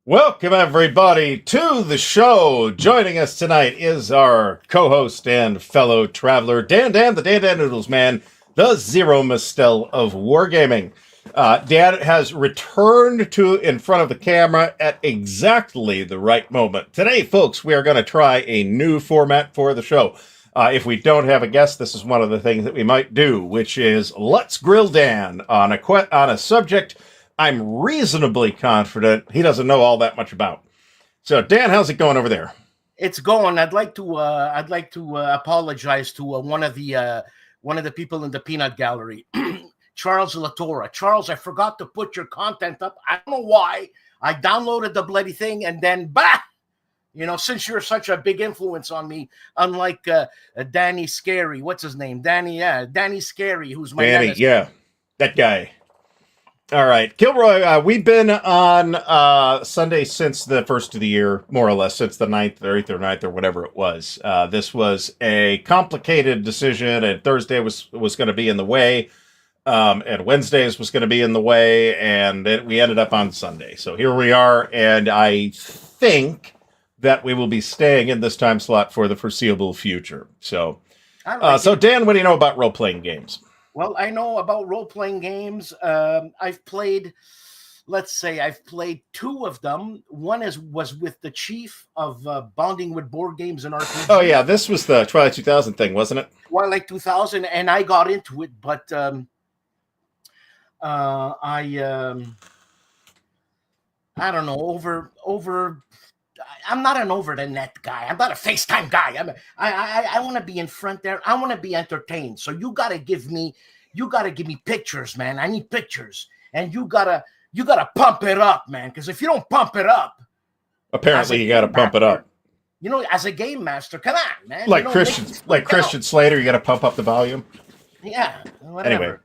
Welcome, everybody, to the show. Joining us tonight is our co-host and fellow traveler, Dan, the Dan Noodles Man, the Zero Mistel of Wargaming. Dan has returned to in front of the camera at exactly the right moment. Today, folks, we are going to try a new format for the show. If we don't have a guest, this is one of the things that we might do, which is let's grill Dan on a subject I'm reasonably confident he doesn't know all that much about. So, Dan, how's it going over there? It's going. I'd like to apologize to one of the people in the peanut gallery, Charles Latora. Charles, I forgot to put your content up. I don't know why. I downloaded the bloody thing and then bah. Since you're such a big influence on me, unlike Danny Scary, what's his name? Danny Scary, who's my Danny, that guy. All right, Kilroy, we've been on Sunday since the first of the year, more or less, since the 9th or 8th or 9th or whatever it was. This was a complicated decision, and Thursday was going to be in the way, and Wednesdays was going to be in the way, and we ended up on Sunday. So here we are, and I think that we will be staying in this time slot for the foreseeable future. So, Dan, what do you know about role-playing games? Well, I know about role-playing games. I've played two of them. One was with the chief of Bonding with Board Games and RPG. Oh, yeah, this was the Twilight 2000 thing, wasn't it? Twilight 2000, and I got into it, but I don't know, I'm not an over the net guy. I'm not a FaceTime guy. I want to be in front there. I want to be entertained. So you gotta give me pictures, man. I need pictures, and you gotta pump it up, man. Because if you don't pump it up, apparently you gotta pump it up. As a game master, come on, man. Like Christian Slater, you gotta pump up the volume. Yeah. Whatever. Anyway.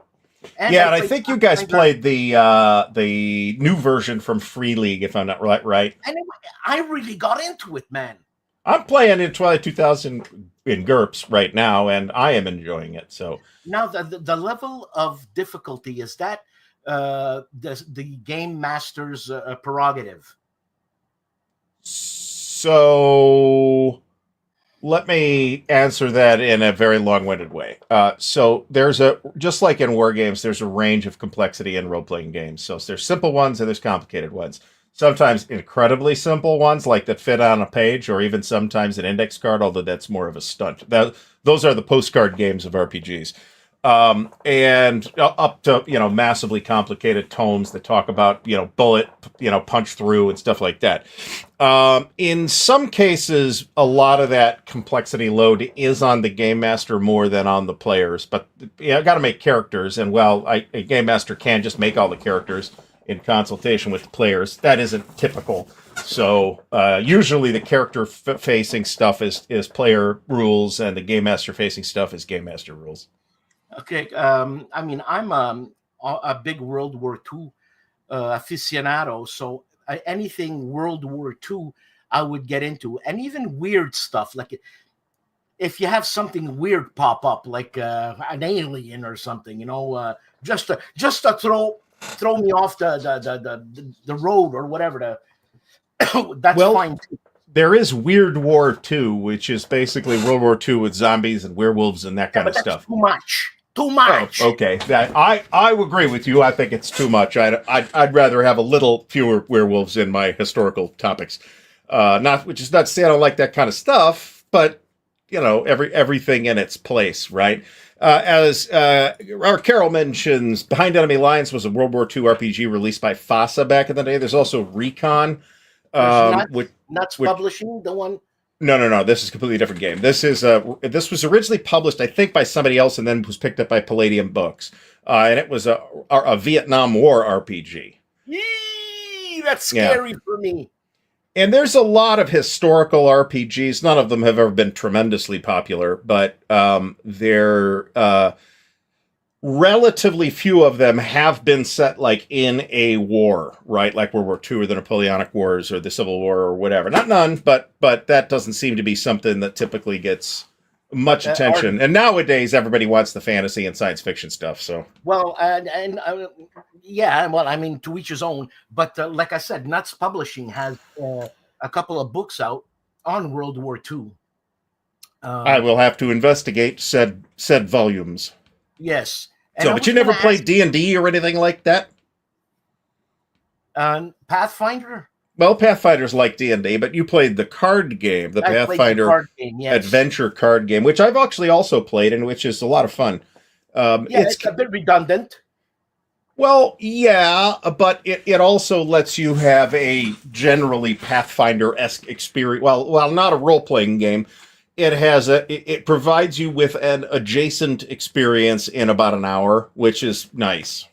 And I think you guys played the new version from Free League, if I'm not right. And I really got into it, man. I'm playing in Twilight 2000 in GURPS right now, and I am enjoying it. So now the level of difficulty, is that the game master's prerogative? So let me answer that in a very long-winded way. So just like in war games, there's a range of complexity in role-playing games. So there's simple ones and there's complicated ones. Sometimes incredibly simple ones, like that fit on a page, or even sometimes an index card, although that's more of a stunt. Those are the postcard games of RPGs. And up to, massively complicated tomes that talk about, bullet, punch through and stuff like that. In some cases, a lot of that complexity load is on the game master more than on the players, but I got to make characters. And a game master can just make all the characters in consultation with the players. That isn't typical. So, usually the character facing stuff is player rules, and the game master facing stuff is game master rules. Okay, I'm a big World War II aficionado, so anything World War II I would get into, and even weird stuff, like if you have something weird pop up, like an alien or something, just to throw me off the road or whatever. That's fine too. There is Weird War II, which is basically World War II with zombies and werewolves and that kind of stuff. Too much. Too much. Oh, okay, I agree with you. I think it's too much. I'd rather have a little fewer werewolves in my historical topics. Which is not to say I don't like that kind of stuff, but everything in its place, right? As our Carol mentions, Behind Enemy Lines was a World War II RPG released by FASA back in the day. There's also Recon, Nuts Publishing, the one. No. This is a completely different game. This was originally published, I think, by somebody else, and then was picked up by Palladium Books. And it was a Vietnam War RPG. Yee, that's scary for me. And there's a lot of historical RPGs. None of them have ever been tremendously popular, but they're relatively few of them have been set like in a war, right? Like World War II or the Napoleonic Wars or the Civil War or whatever. Not none, but that doesn't seem to be something that typically gets much attention. And nowadays, everybody wants the fantasy and science fiction stuff. So and Yeah, well, I mean, to each his own. But like I said, Nuts Publishing has a couple of books out on World War II. I will have to investigate said volumes. Yes. And So, I but you was never going to ask played D&D or anything like that? Pathfinder. Well, Pathfinder's like D&D, but you played the card game, the I played the Pathfinder card game, yes. adventure card game, which I've actually also played and which is a lot of fun. Yeah, it's a bit redundant. Well, yeah, but it also lets you have a generally Pathfinder-esque experience. Well, not a role-playing game. It provides you with an adjacent experience in about an hour, which is nice.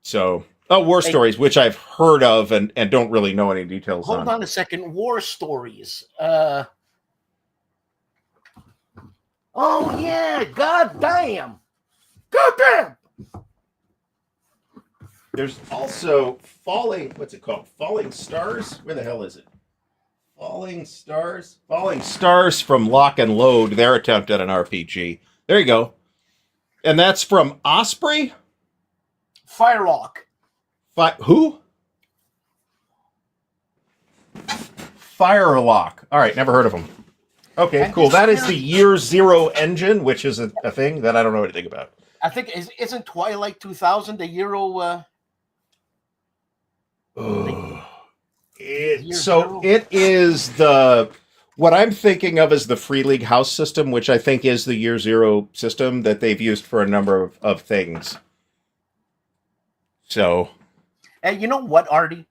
So, War Stories, which I've heard of and don't really know any details on. Hold on a second. War Stories. Oh, yeah. God damn. There's also what's it called? Falling Stars? Where the hell is it? Falling Stars? Falling Stars from Lock and Load, their attempt at an RPG. There you go. And that's from Osprey? Firelock. Who? Firelock. All right, never heard of them. Okay, And cool. it's That is the very- Year Zero engine, which is a thing that I don't know anything about. I think isn't Twilight 2000 the Euro? It is what I'm thinking of as the Free League House system, which I think is the Year Zero system that they've used for a number of things. So, And you know what, Artie?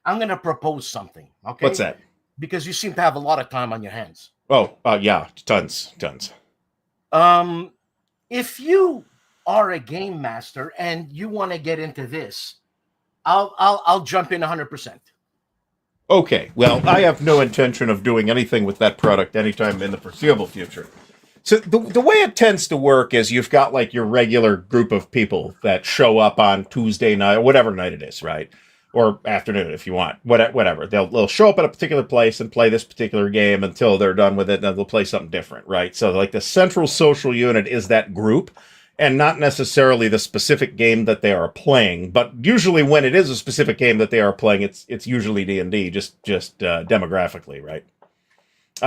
I'm going to propose something. Okay. What's that? Because you seem to have a lot of time on your hands. Oh, yeah, tons. If you are a game master and you want to get into this, I'll jump in 100%. Okay, well, I have no intention of doing anything with that product anytime in the foreseeable future. So the way it tends to work is you've got like your regular group of people that show up on Tuesday night or whatever night it is, right? Or afternoon if you want, whatever. They'll show up at a particular place and play this particular game until they're done with it, and then they'll play something different, right? So like the central social unit is that group, and not necessarily the specific game that they are playing. But usually when it is a specific game that they are playing, it's usually D&D, just demographically, right?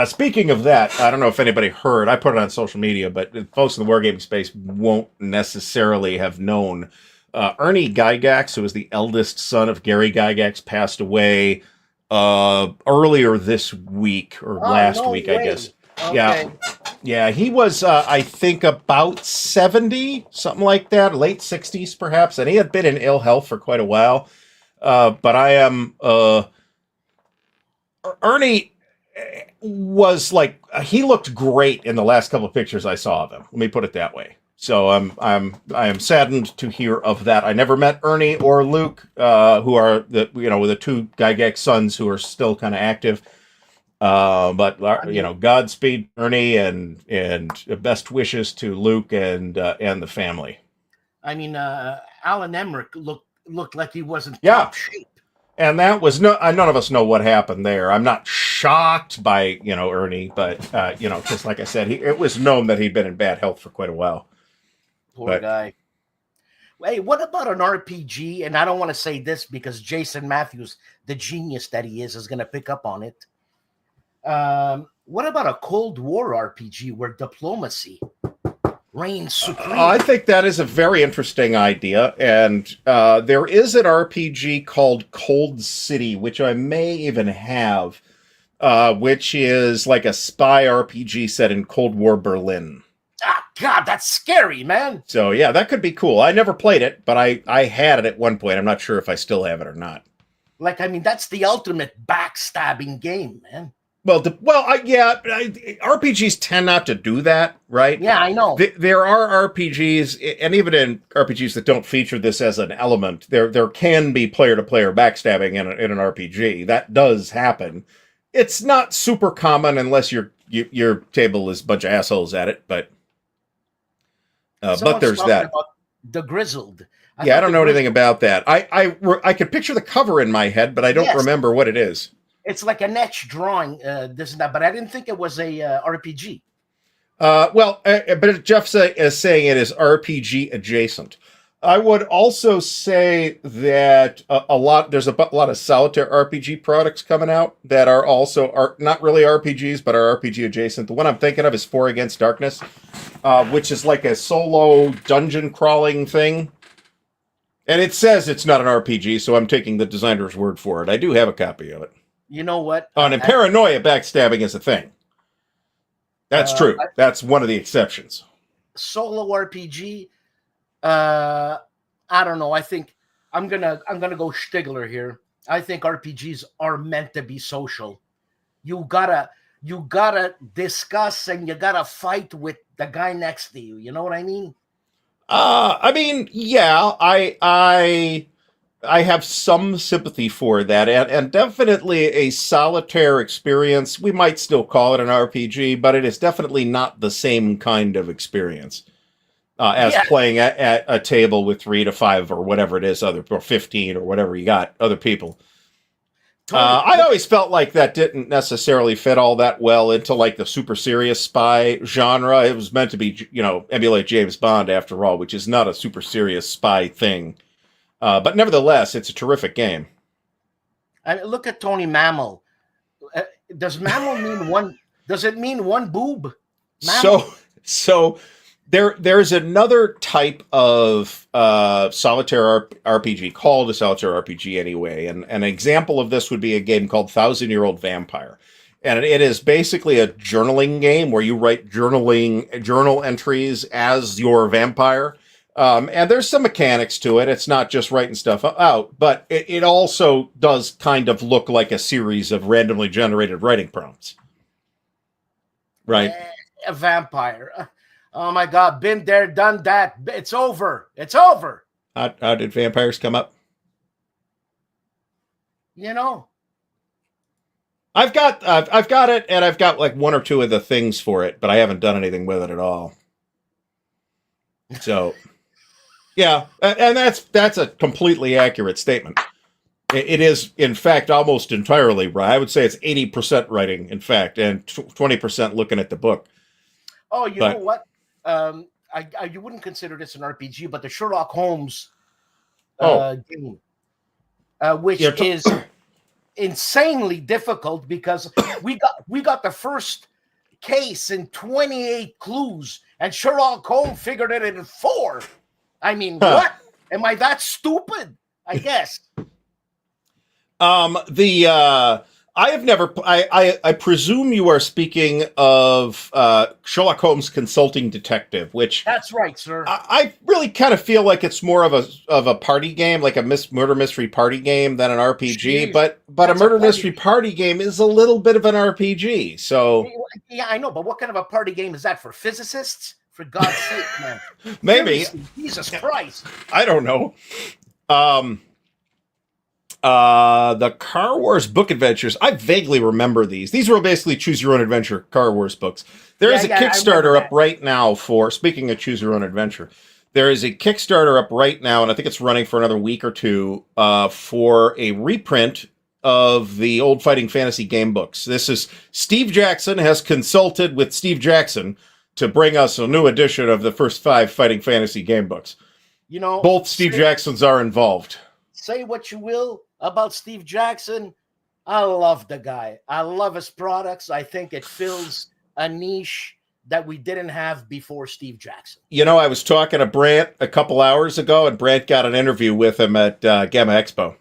Speaking of that, I don't know if anybody heard, I put it on social media, but folks in the wargaming space won't necessarily have known. Ernie Gygax, who was the eldest son of Gary Gygax, passed away earlier this week, or last week, I guess. Okay. Yeah, he was, I think, about 70, something like that, late 60s, perhaps, and he had been in ill health for quite a while. But Ernie was like, he looked great in the last couple of pictures I saw of him. Let me put it that way. So I am saddened to hear of that. I never met Ernie or Luke, who are the two Gygax sons who are still kind of active. But Godspeed, Ernie, and best wishes to Luke and the family. I mean, Alan Emmerich looked like he wasn't top shape. And that was none of us know what happened there. I'm not shocked by Ernie, but because like I said, it was known that he'd been in bad health for quite a while. Poor guy. Hey, what about an RPG? And I don't want to say this because Jason Matthews, the genius that he is going to pick up on it. What about a Cold War RPG where diplomacy reigns supreme? I think that is a very interesting idea, and there is an RPG called Cold City, which I may even have, which is like a spy RPG set in Cold War Berlin. Ah, God, that's scary, man. So yeah, that could be cool. I never played it, but I had it at one point. I'm not sure if I still have it or not. Like, I mean, that's the ultimate backstabbing game, man. RPGs tend not to do that, right? Yeah, I know. There are RPGs, and even in RPGs that don't feature this as an element, there can be player-to-player backstabbing in an RPG. That does happen. It's not super common unless your table is a bunch of assholes at it, but there's that. About the Grizzled. I don't know anything about that. I could picture the cover in my head, but I don't remember what it is. It's like an etched drawing, this and that, but I didn't think it was a RPG. But Jeff is saying it is RPG adjacent. I would also say that there's a lot of solitaire RPG products coming out that are also not really RPGs, but are RPG adjacent. The one I'm thinking of is Four Against Darkness, which is like a solo dungeon crawling thing. And it says it's not an RPG, so I'm taking the designer's word for it. I do have a copy of it. You know what? And paranoia backstabbing is a thing. That's true. That's one of the exceptions. Solo RPG. I don't know. I think I'm gonna go Stigler here. I think RPGs are meant to be social. You gotta discuss and you gotta fight with the guy next to you. You know what I mean? I mean, yeah, I have some sympathy for that, and definitely a solitaire experience. We might still call it an RPG, but it is definitely not the same kind of experience as playing at a table with 3 to 5 or whatever it is, or 15 or whatever you got, other people. I always felt like that didn't necessarily fit all that well into like the super serious spy genre. It was meant to be, emulate James Bond after all, which is not a super serious spy thing. But nevertheless, it's a terrific game. I mean, look at Tony Mammal. Does Mammal mean one? Does it mean one boob? Mammal? So there's another type of solitaire RPG called a solitaire RPG anyway, and an example of this would be a game called 1,000-Year-Old Vampire, and it is basically a journaling game where you write journal entries as your vampire. And there's some mechanics to it. It's not just writing stuff out, but it also does kind of look like a series of randomly generated writing prompts. Right? A vampire. Oh my God, been there, done that. It's over. It's over. How did vampires come up? I've got it, and I've got like 1 or 2 of the things for it, but I haven't done anything with it at all. So, yeah, and that's a completely accurate statement. It is, in fact, almost entirely right. I would say it's 80% writing, in fact, and 20% looking at the book. Oh, know what? You wouldn't consider this an RPG, but the Sherlock Holmes game, which is insanely difficult because we got the first case in 28 clues, and Sherlock Holmes figured it in 4. I mean, what? Am I that stupid? I guess. I have never. I presume you are speaking of Sherlock Holmes Consulting Detective, which that's right, sir. I really kind of feel like it's more of a party game, like a murder mystery party game, than an RPG. Jeez, but a murder mystery party game is a little bit of an RPG. So yeah, I know. But what kind of a party game is that for physicists? For God's sake, man! Maybe. Seriously, Jesus Christ! I don't know. The Car Wars book adventures. I vaguely remember these. These were basically choose your own adventure Car Wars books. There is a Kickstarter up right now for, speaking of choose your own adventure, there is a Kickstarter up right now, and I think it's running for another week or 2, for a reprint of the old Fighting Fantasy game books. This is Steve Jackson has consulted with Steve Jackson to bring us a new edition of the first 5 Fighting Fantasy game books. Both Steve Jacksons are involved. Say what you will about Steve Jackson. I love the guy. I love his products. I think it fills a niche that we didn't have before Steve Jackson. I was talking to Brant a couple hours ago, and Brant got an interview with him at Gamma Expo.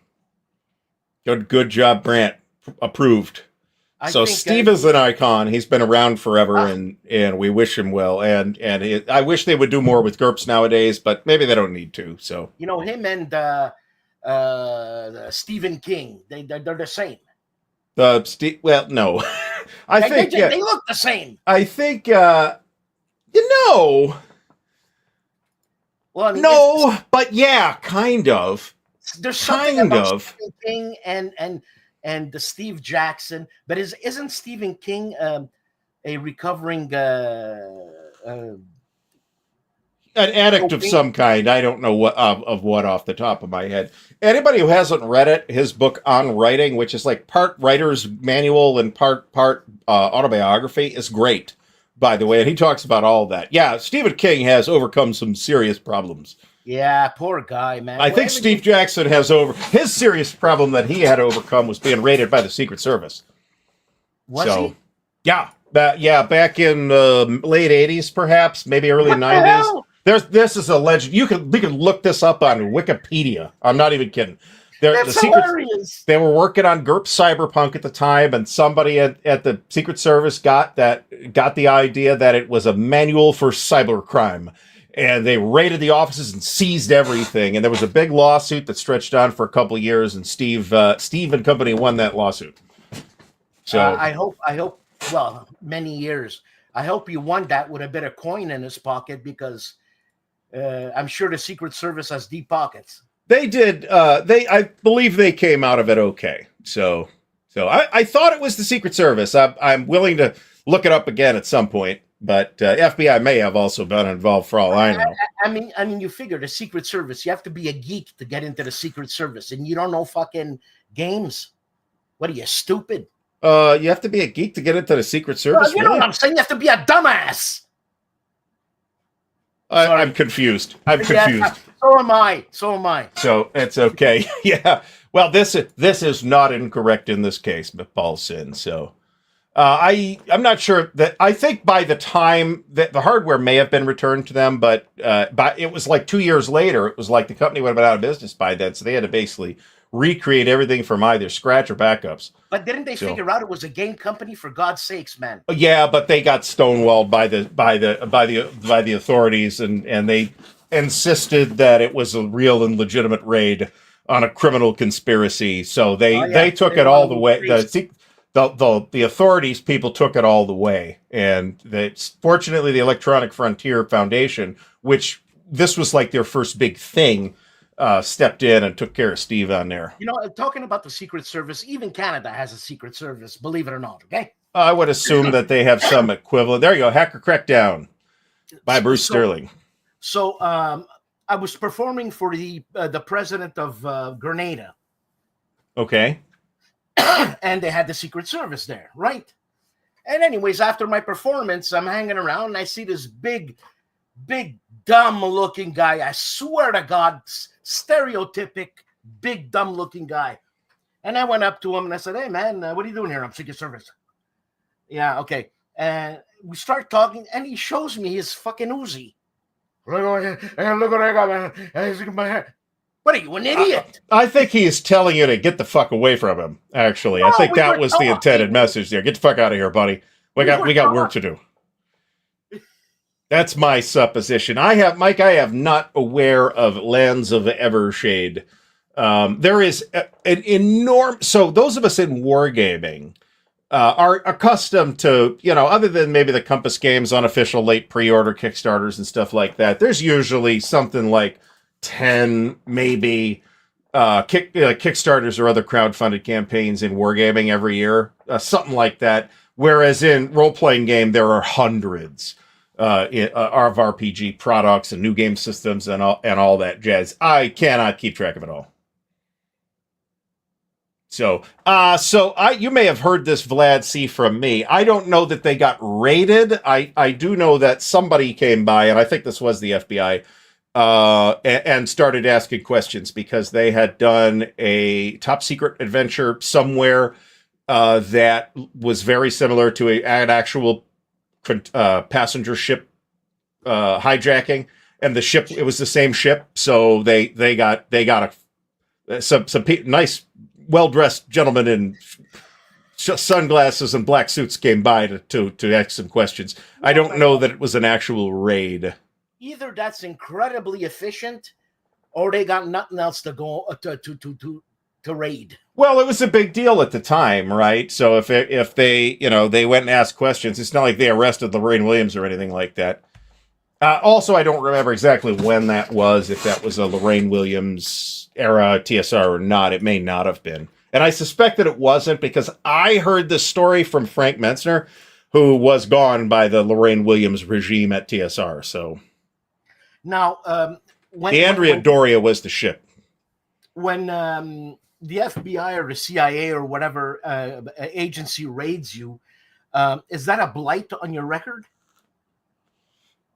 Good job, Brant. Approved. So Steve is an icon. He's been around forever, and we wish him well. And I wish they would do more with GURPS nowadays, but maybe they don't need to. So him and Stephen King, they're the same. Well, no, I think they look the same. I think Well, I mean, no, but yeah, kind of. There's something about Stephen King and the Steve Jackson, but isn't Stephen King a recovering an addict of some kind? I don't know what off the top of my head. Anybody who hasn't read it, his book on writing, which is like part writer's manual and part autobiography, is great, by the way. And he talks about all that. Yeah, Stephen King has overcome some serious problems. Yeah, poor guy, man. I think Steve Jackson has his serious problem that he had to overcome was being raided by the Secret Service. Was he? Yeah, back in late '80s, perhaps, maybe early What the '90s. hell? This is a legend. We can look this up on Wikipedia. I'm not even kidding. That's hilarious. They were working on GURP Cyberpunk at the time, and somebody at the Secret Service got the idea that it was a manual for cybercrime. And they raided the offices and seized everything. And there was a big lawsuit that stretched on for a couple of years, and Steve and company won that lawsuit. So I hope, well, many years. I hope he won that with a bit of coin in his pocket, because I'm sure the Secret Service has deep pockets. They did. I believe they came out of it okay. So I thought it was the Secret Service. I'm willing to look it up again at some point. But FBI may have also been involved for all I know. I mean, you figure the Secret Service, you have to be a geek to get into the Secret Service, and you don't know fucking games. What are you, stupid? You have to be a geek to get into the Secret Service. You know what I'm saying? You have to be a dumbass. I'm confused. I'm confused. Yeah, so am I. So it's okay. Yeah. Well, this is not incorrect in this case, Paulson. So. I'm not sure that. I think by the time that the hardware may have been returned to them, but it was like 2 years later. It was like the company would have been out of business by then, so they had to basically recreate everything from either scratch or backups. But didn't they figure out it was a game company? For God's sakes, man! Yeah, but they got stonewalled by the authorities, and they insisted that it was a real and legitimate raid on a criminal conspiracy. So they took it all the way. The authorities people took it all the way, and fortunately the Electronic Frontier Foundation, which this was like their first big thing, stepped in and took care of Steve on there. You know, talking about the Secret Service, even Canada has a Secret Service, believe it or not. Okay, I would assume that they have some equivalent. There you go, Hacker Crackdown by Bruce Sterling. So I was performing for the president of Grenada. Okay. And they had the Secret Service there, right? And anyways, after my performance, I'm hanging around and I see this big, dumb-looking guy. I swear to God, stereotypic, big, dumb-looking guy. And I went up to him and I said, "Hey, man, what are you doing here?" "I'm Secret Service." "Yeah, okay." And we start talking, and he shows me his fucking Uzi. "Look what I got, man. What are you, an idiot?" I think he is telling you to get the fuck away from him, actually. I think that was the intended message there. Get the fuck out of here, buddy. We got work to do. That's my supposition. I have not aware of Lands of Evershade. There is an enormous... So those of us in wargaming are accustomed to, other than maybe the Compass Games unofficial late pre-order Kickstarters and stuff like that, there's usually something like 10 maybe Kickstarters or other crowdfunded campaigns in wargaming every year, something like that. Whereas in role-playing game, there are hundreds of RPG products and new game systems and all that jazz. I cannot keep track of it all. So you may have heard this, Vlad C, from me. I don't know that they got raided. I do know that somebody came by, and I think this was the FBI, and started asking questions because they had done a top secret adventure somewhere that was very similar to an actual passenger ship hijacking, and the ship, it was the same ship, so they got some nice well-dressed gentlemen in sunglasses and black suits came by to ask some questions. I don't know that it was an actual raid. Either that's incredibly efficient, or they got nothing else to go to raid. Well, it was a big deal at the time, right? So if they they went and asked questions, it's not like they arrested Lorraine Williams or anything like that. Also, I don't remember exactly when that was, if that was a Lorraine Williams era TSR or not. It may not have been. And I suspect that it wasn't, because I heard this story from Frank Mentzner, who was gone by the Lorraine Williams regime at TSR. So now, when Doria was the ship. When the FBI or the CIA or whatever agency raids you, is that a blight on your record?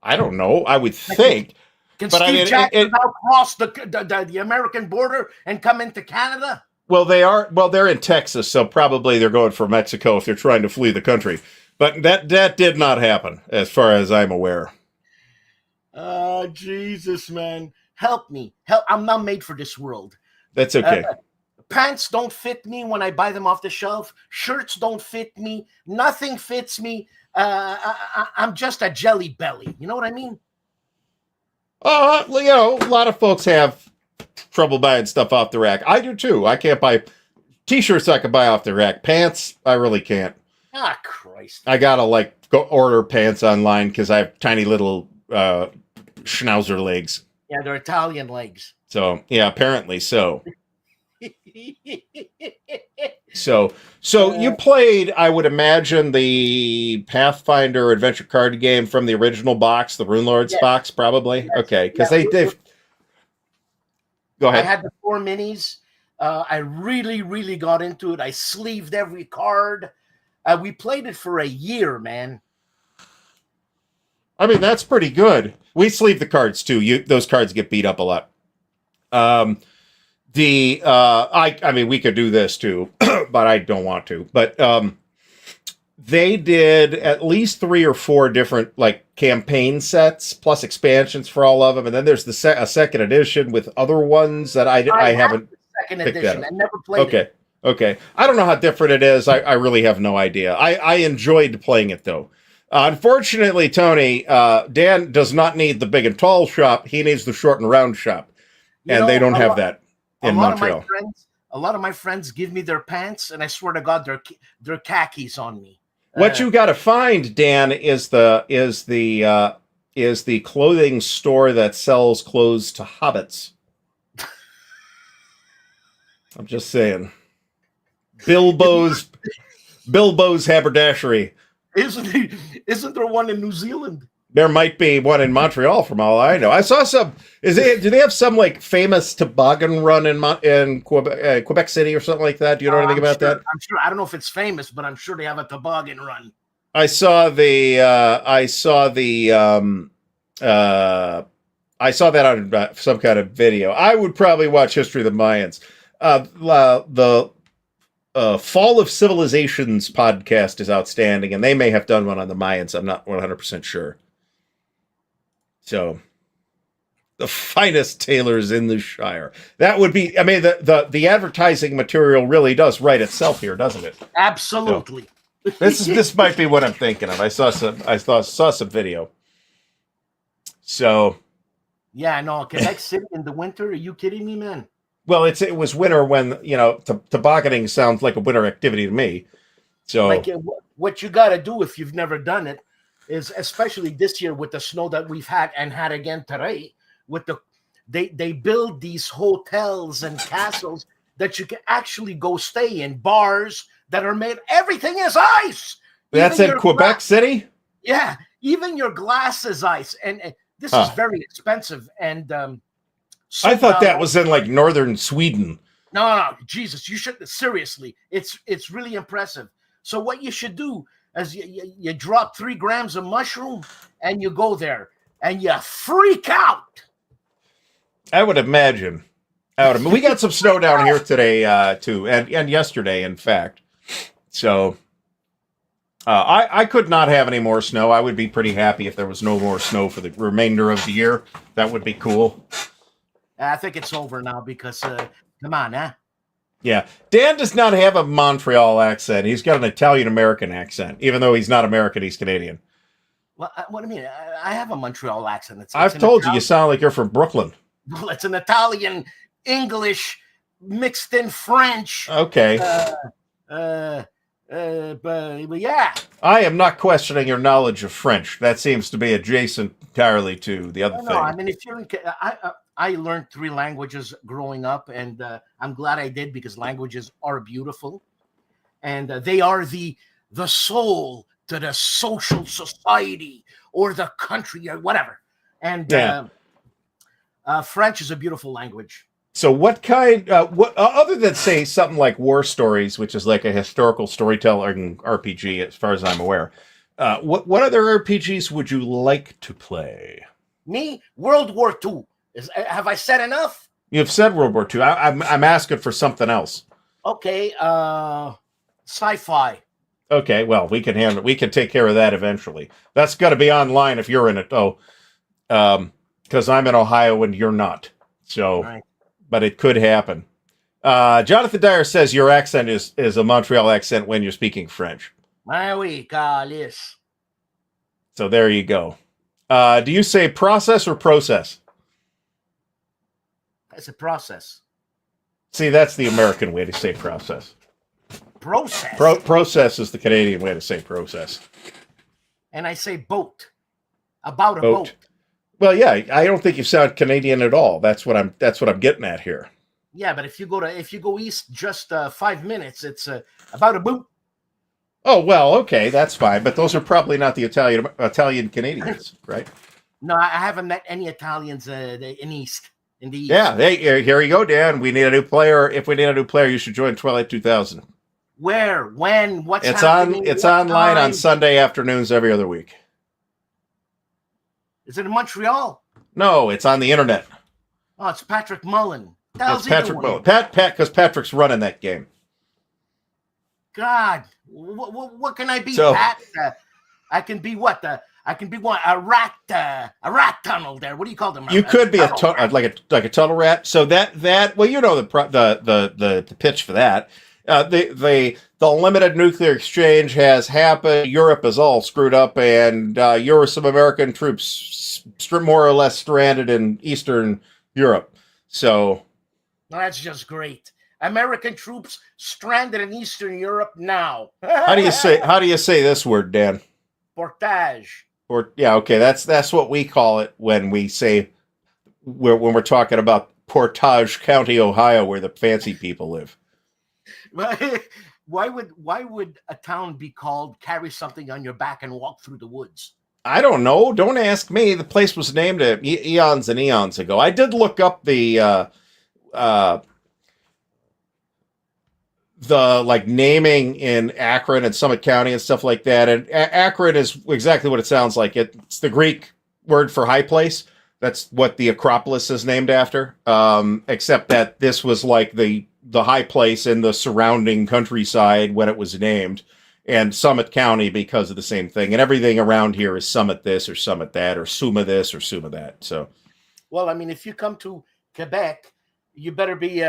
I don't know. I would think. Can But I Steve mean, Jackson now cross the American border and come into Canada? well, they're in Texas, so probably they're going for Mexico if they're trying to flee the country. But that did not happen, as far as I'm aware. Oh, Jesus, man. Help me. Help. I'm not made for this world. That's okay. Pants don't fit me when I buy them off the shelf. Shirts don't fit me. Nothing fits me. I'm just a jelly belly. You know what I mean? A lot of folks have trouble buying stuff off the rack. I do too. I can't buy t-shirts I can buy off the rack. Pants, I really can't. Ah, Christ. I gotta go order pants online because I have tiny little schnauzer legs. Yeah, they're Italian legs. So yeah, apparently so. So you played, I would imagine, the Pathfinder adventure card game from the original box, the Rune Lords box, probably. Yes. Okay, because they've. Go ahead. I had the 4 minis. I really, really got into it. I sleeved every card. We played it for a year, man. I mean, that's pretty good. We sleeve the cards too. Those cards get beat up a lot. I mean, we could do this too, but I don't want to. But they did at least 3 or 4 different campaign sets plus expansions for all of them, and then there's a second edition with other ones that I haven't. Second edition. I never played it. Okay. I don't know how different it is. I really have no idea. I enjoyed playing it though. Unfortunately, Tony, Dan does not need the big and tall shop. He needs the short and round shop, and they don't have that in Montreal. A lot of my friends give me their pants, and I swear to God, they're khakis on me. What you got to find, Dan, is the clothing store that sells clothes to hobbits. I'm just saying. Bilbo's haberdashery. Isn't there one in New Zealand? There might be one in Montreal, from all I know. I saw some. Do they have some famous toboggan run in Quebec City or something like that? Do you know anything about that? I'm sure. I don't know if it's famous, but I'm sure they have a toboggan run. I saw that on some kind of video. I would probably watch History of the Mayans. The Fall of Civilizations podcast is outstanding, and they may have done one on the Mayans. I'm not 100% sure. So, the finest tailors in the Shire. That would be. I mean, the advertising material really does write itself here, doesn't it? Absolutely. So, this might be what I'm thinking of. I saw some video. So. Yeah, no, Quebec City in the winter. Are you kidding me, man? Well, it was winter when tobogganing sounds like a winter activity to me. So, what you got to do if you've never done it is, especially this year with the snow that we've had and had again today, they build these hotels and castles that you can actually go stay in, bars that are made. Everything is ice. That's in Quebec City. Yeah, even your glass is ice, and this is very expensive. And I thought that was in northern Sweden. No, Jesus, you should seriously. It's really impressive. So what you should do is you drop 3 grams of mushroom and you go there and you freak out. I would imagine. We got some snow down here today too, and yesterday, in fact. So I could not have any more snow. I would be pretty happy if there was no more snow for the remainder of the year. That would be cool. I think it's over now because, come on, huh? Yeah. Dan does not have a Montreal accent. He's got an Italian-American accent. Even though he's not American, he's Canadian. Well, what do you mean? I have a Montreal accent. I've told you sound like you're from Brooklyn. Well, it's an Italian, English, mixed in French. Okay. But yeah. I am not questioning your knowledge of French. That seems to be adjacent entirely to the other thing. No, I mean, if you're in... I learned 3 languages growing up, and I'm glad I did because languages are beautiful, and they are the soul to the social society or the country or whatever. And French is a beautiful language. So, what kind? What other than say something like War Stories, which is like a historical storytelling RPG, as far as I'm aware, what other RPGs would you like to play? Me, World War II. Have I said enough? You've said World War II. I'm asking for something else. Okay, sci-fi. Okay, well, we can handle it. We can take care of that eventually. That's got to be online if you're in it, though, because I'm in Ohio and you're not. So, Right. but it could happen. Jonathan Dyer says your accent is a Montreal accent when you're speaking French. Oui, calice. So there you go. Do you say process or process? It's a process. See, that's the American way to say process. Process. Process is the Canadian way to say process. And I say boat. About a boat. Well, yeah, I don't think you sound Canadian at all. That's what I'm getting at here. Yeah, but if you go east just 5 minutes, it's about a boat. Oh, well, okay, that's fine. But those are probably not the Italian Canadians, right? No, I haven't met any Italians in the east. Yeah, here you go, Dan. We need a new player. If we need a new player, you should join Twilight 2000. Where? When? What's it's happening? It's online on Sunday afternoons every other week. Is it in Montreal? No, it's on the internet. Oh, it's Patrick Mullen. That's Patrick Mullen. Because Patrick's running that game. God, what can I be, Pat? I can be what? I can be what? A rat tunnel there. What do you call them? You could be like a tunnel rat. So that well, you know the pitch for that. The limited nuclear exchange has happened. Europe is all screwed up, and there were some American troops more or less stranded in Eastern Europe. So that's just great. American troops stranded in Eastern Europe now. How do you say this word, Dan? Portage. Yeah, okay. That's what we call it when we say when we're talking about Portage County, Ohio, where the fancy people live. Why would a town be called Carry Something on Your Back and Walk Through the Woods? I don't know. Don't ask me. The place was named eons and eons ago. I did look up the naming in Akron and Summit County and stuff like that. And Akron is exactly what it sounds like. It's the Greek word for high place. That's what the Acropolis is named after. Except that this was like the high place in the surrounding countryside when it was named, and Summit County because of the same thing. And everything around here is Summit this or Summit that or Suma this or Suma that. So, well, I mean, if you come to Quebec, you better be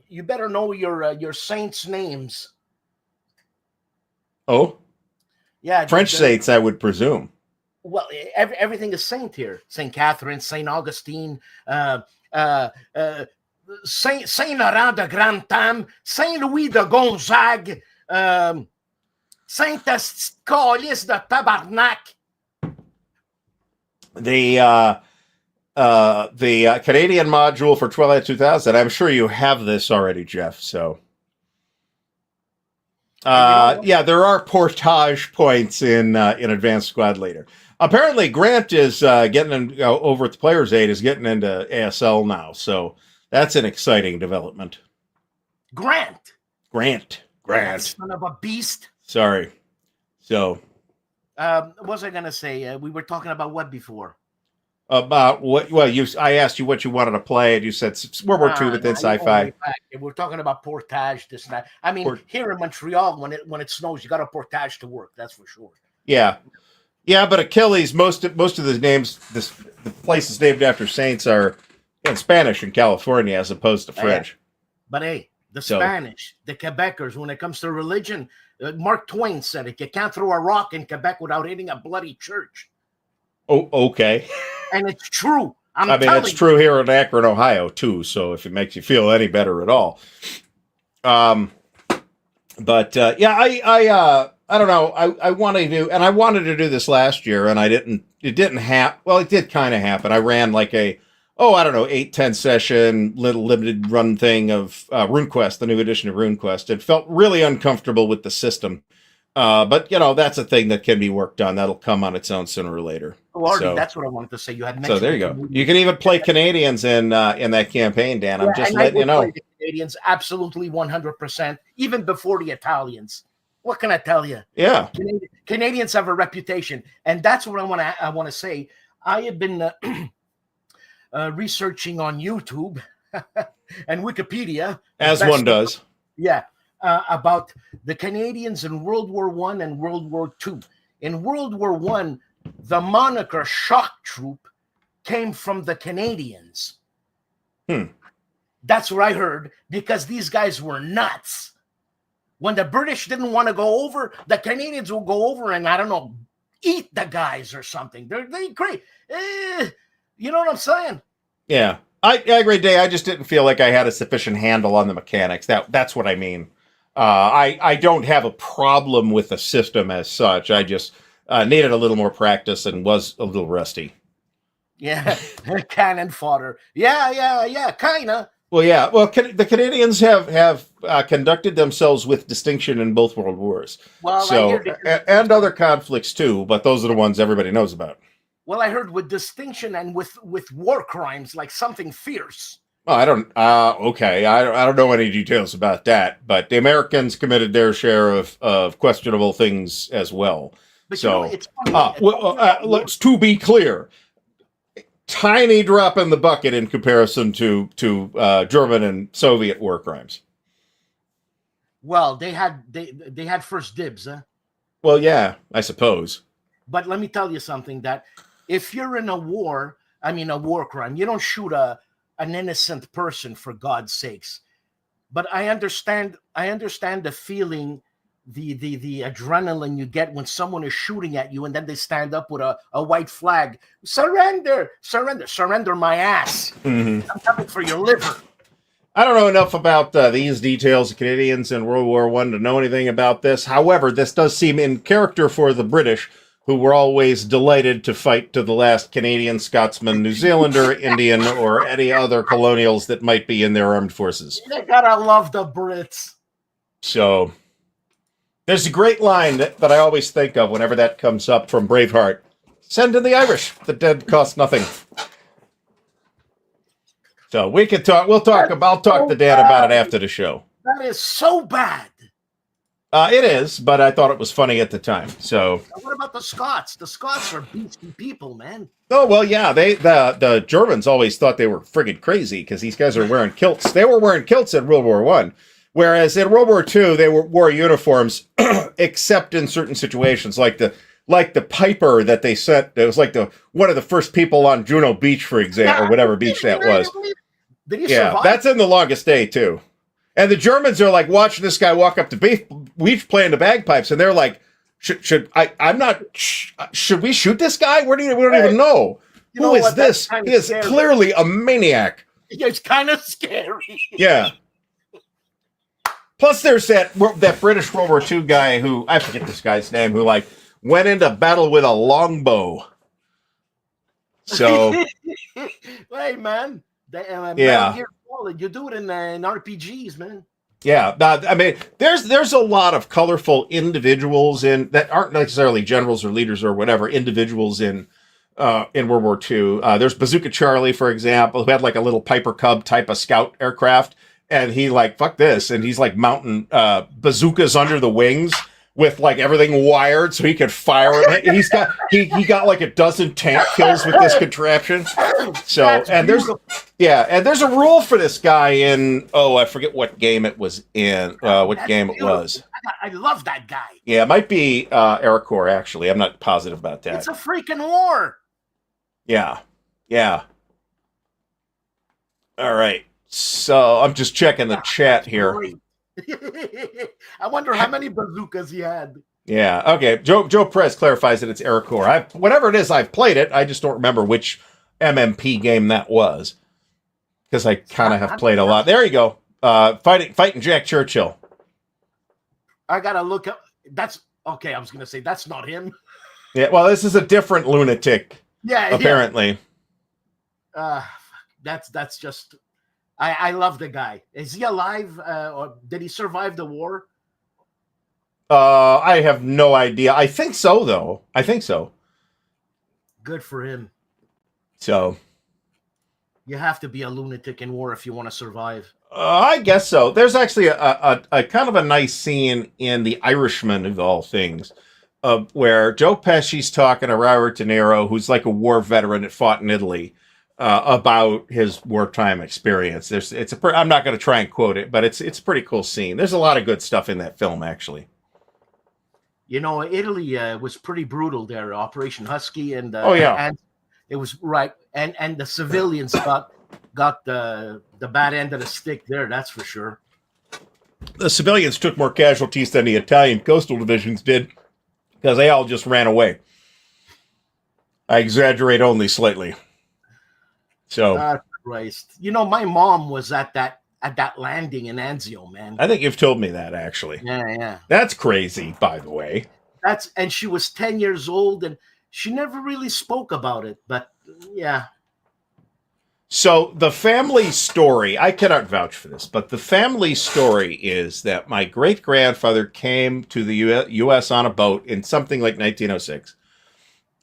you better know your saints' names. Oh, yeah, French saints, I would presume. Well, everything is saint here. Saint Catherine, Saint Augustine, Saint Laurent de Grantham, Saint Louis de Gonzague, Saint Calice de Tabarnak. The Canadian module for Twilight 2000. I'm sure you have this already, Jeff. So, yeah, there are portage points in Advanced Squad Leader. Apparently, Grant is getting over at the Players Aid is getting into ASL now. So that's an exciting development. Grant. Son of a beast. Sorry. So, what was I going to say? We were talking about what before? About what? Well, I asked you what you wanted to play, and you said World War II within sci-fi. We're talking about portage, this and that. I mean, here in Montreal, when it snows, you got a portage to work. That's for sure. Yeah, but Achilles, most of the names, the places named after saints are in Spanish in California as opposed to French. But hey, Spanish, the Quebecers, when it comes to religion, Mark Twain said it: you can't throw a rock in Quebec without hitting a bloody church. Oh, okay. And it's true. I mean, it's true here in Akron, Ohio, too. So if it makes you feel any better at all. But yeah, I don't know. I wanted to do this last year, and it didn't happen. Well, it did kind of happen. I ran like 8-10 session little limited run thing of RuneQuest, the new edition of RuneQuest. It felt really uncomfortable with the system. But that's a thing that can be worked on. That'll come on its own sooner or later. Oh, Artie, that's what I wanted to say. You had mentioned. So there you go. You can even play Canadians in that campaign, Dan. I'm just letting you know. The Canadians absolutely 100%, even before the Italians. What can I tell you? Yeah, Canadians have a reputation, and that's what I want to say. I have been researching on YouTube and Wikipedia, As one does. Yeah, about the Canadians in World War I and World War II. In World War I, the moniker shock troop came from the Canadians. That's what I heard, because these guys were nuts. When the British didn't want to go over, the Canadians will go over and, I don't know, eat the guys or something. They're great. You know what I'm saying? Yeah. I agree, Day. I just didn't feel like I had a sufficient handle on the mechanics. That's what I mean. I don't have a problem with the system as such. I just needed a little more practice and was a little rusty. Yeah, cannon fodder. Yeah, kinda. Well, yeah. Well, the Canadians have conducted themselves with distinction in both world wars. Well, so and other conflicts too, but those are the ones everybody knows about. Well, I heard with distinction and with war crimes, like something fierce. Oh, I don't. Okay, I don't know any details about that, but the Americans committed their share of questionable things as well. But so, it's funny. let's to be clear. Tiny drop in the bucket in comparison to German and Soviet war crimes. Well, they had first dibs, huh? Well, yeah, I suppose. But let me tell you something, that if you're in a war crime, you don't shoot an innocent person, for God's sakes. But I understand the feeling, the adrenaline you get when someone is shooting at you and then they stand up with a white flag. Surrender my ass. Mm-hmm. I'm coming for your liver. I don't know enough about these details of Canadians in World War I to know anything about this. However, this does seem in character for the British, who were always delighted to fight to the last Canadian, Scotsman, New Zealander, Indian, or any other colonials that might be in their armed forces. You gotta love the Brits. So, there's a great line that I always think of whenever that comes up from Braveheart. Send in the Irish. The dead cost nothing. So we can talk. I'll talk to Dan about it after the show. That is so bad. It is, but I thought it was funny at the time. So what about the Scots? The Scots are beastly people, man. Oh well, yeah. The Germans always thought they were friggin' crazy because these guys are wearing kilts. They were wearing kilts in World War I, whereas in World War II they wore uniforms, except in certain situations, like the Piper that they sent. It was like one of the first people on Juno Beach, for example, or whatever beach that was. Did he survive? That's in The Longest Day too. And the Germans are like watching this guy walk up to beach playing the bagpipes, and they're like, "Should we shoot this guy? We don't even know. Who is this? He is clearly a maniac." Yeah, it's kind of scary. Yeah. Plus, there's that British World War II guy who, I forget this guy's name, who like went into battle with a longbow. So, hey man, yeah. You do it in RPGs, man. Yeah, I mean, there's a lot of colorful individuals that aren't necessarily generals or leaders or whatever, individuals in World War II. There's Bazooka Charlie, for example, who had like a little Piper Cub type of scout aircraft, and he like, fuck this, and he's like mounting bazookas under the wings with like everything wired so he could fire it. He got like a dozen tank kills with this contraption. So there's a rule for this guy in I forget what game it was in. It was. I love that guy. Yeah, it might be Aircore actually. I'm not positive about that. It's a freaking war. Yeah. All right. So I'm just checking the chat here. Great. I wonder how many bazookas he had. Yeah. Okay. Joe Perez clarifies that it's Aircore. Whatever it is, I've played it. I just don't remember which MMP game that was because I kind of have played a lot. There you go. Fighting Jack Churchill. I gotta look up. That's okay. I was gonna say that's not him. Yeah. Well, this is a different lunatic. Yeah. Apparently. That's just. I love the guy. Is he alive, or did he survive the war? I have no idea. I think so, though. I think so. Good for him. So, you have to be a lunatic in war if you want to survive. I guess so. There's actually a kind of a nice scene in The Irishman, of all things, where Joe Pesci's talking to Robert De Niro, who's like a war veteran that fought in Italy, about his wartime experience. I'm not going to try and quote it, but it's a pretty cool scene. There's a lot of good stuff in that film, actually. You know, Italy was pretty brutal there. Operation Husky, and Oh yeah, and it was right, and the civilians got the bad end of the stick there. That's for sure. the civilians took more casualties than the Italian coastal divisions did because they all just ran away. I exaggerate only slightly. So, Christ, you know, my mom was at that landing in Anzio, man. I think you've told me that, actually. Yeah. That's crazy, by the way. And she was 10 years old, and she never really spoke about it. But yeah. So the family story, I cannot vouch for this, but the family story is that my great-grandfather came to the U.S. on a boat in something like 1906.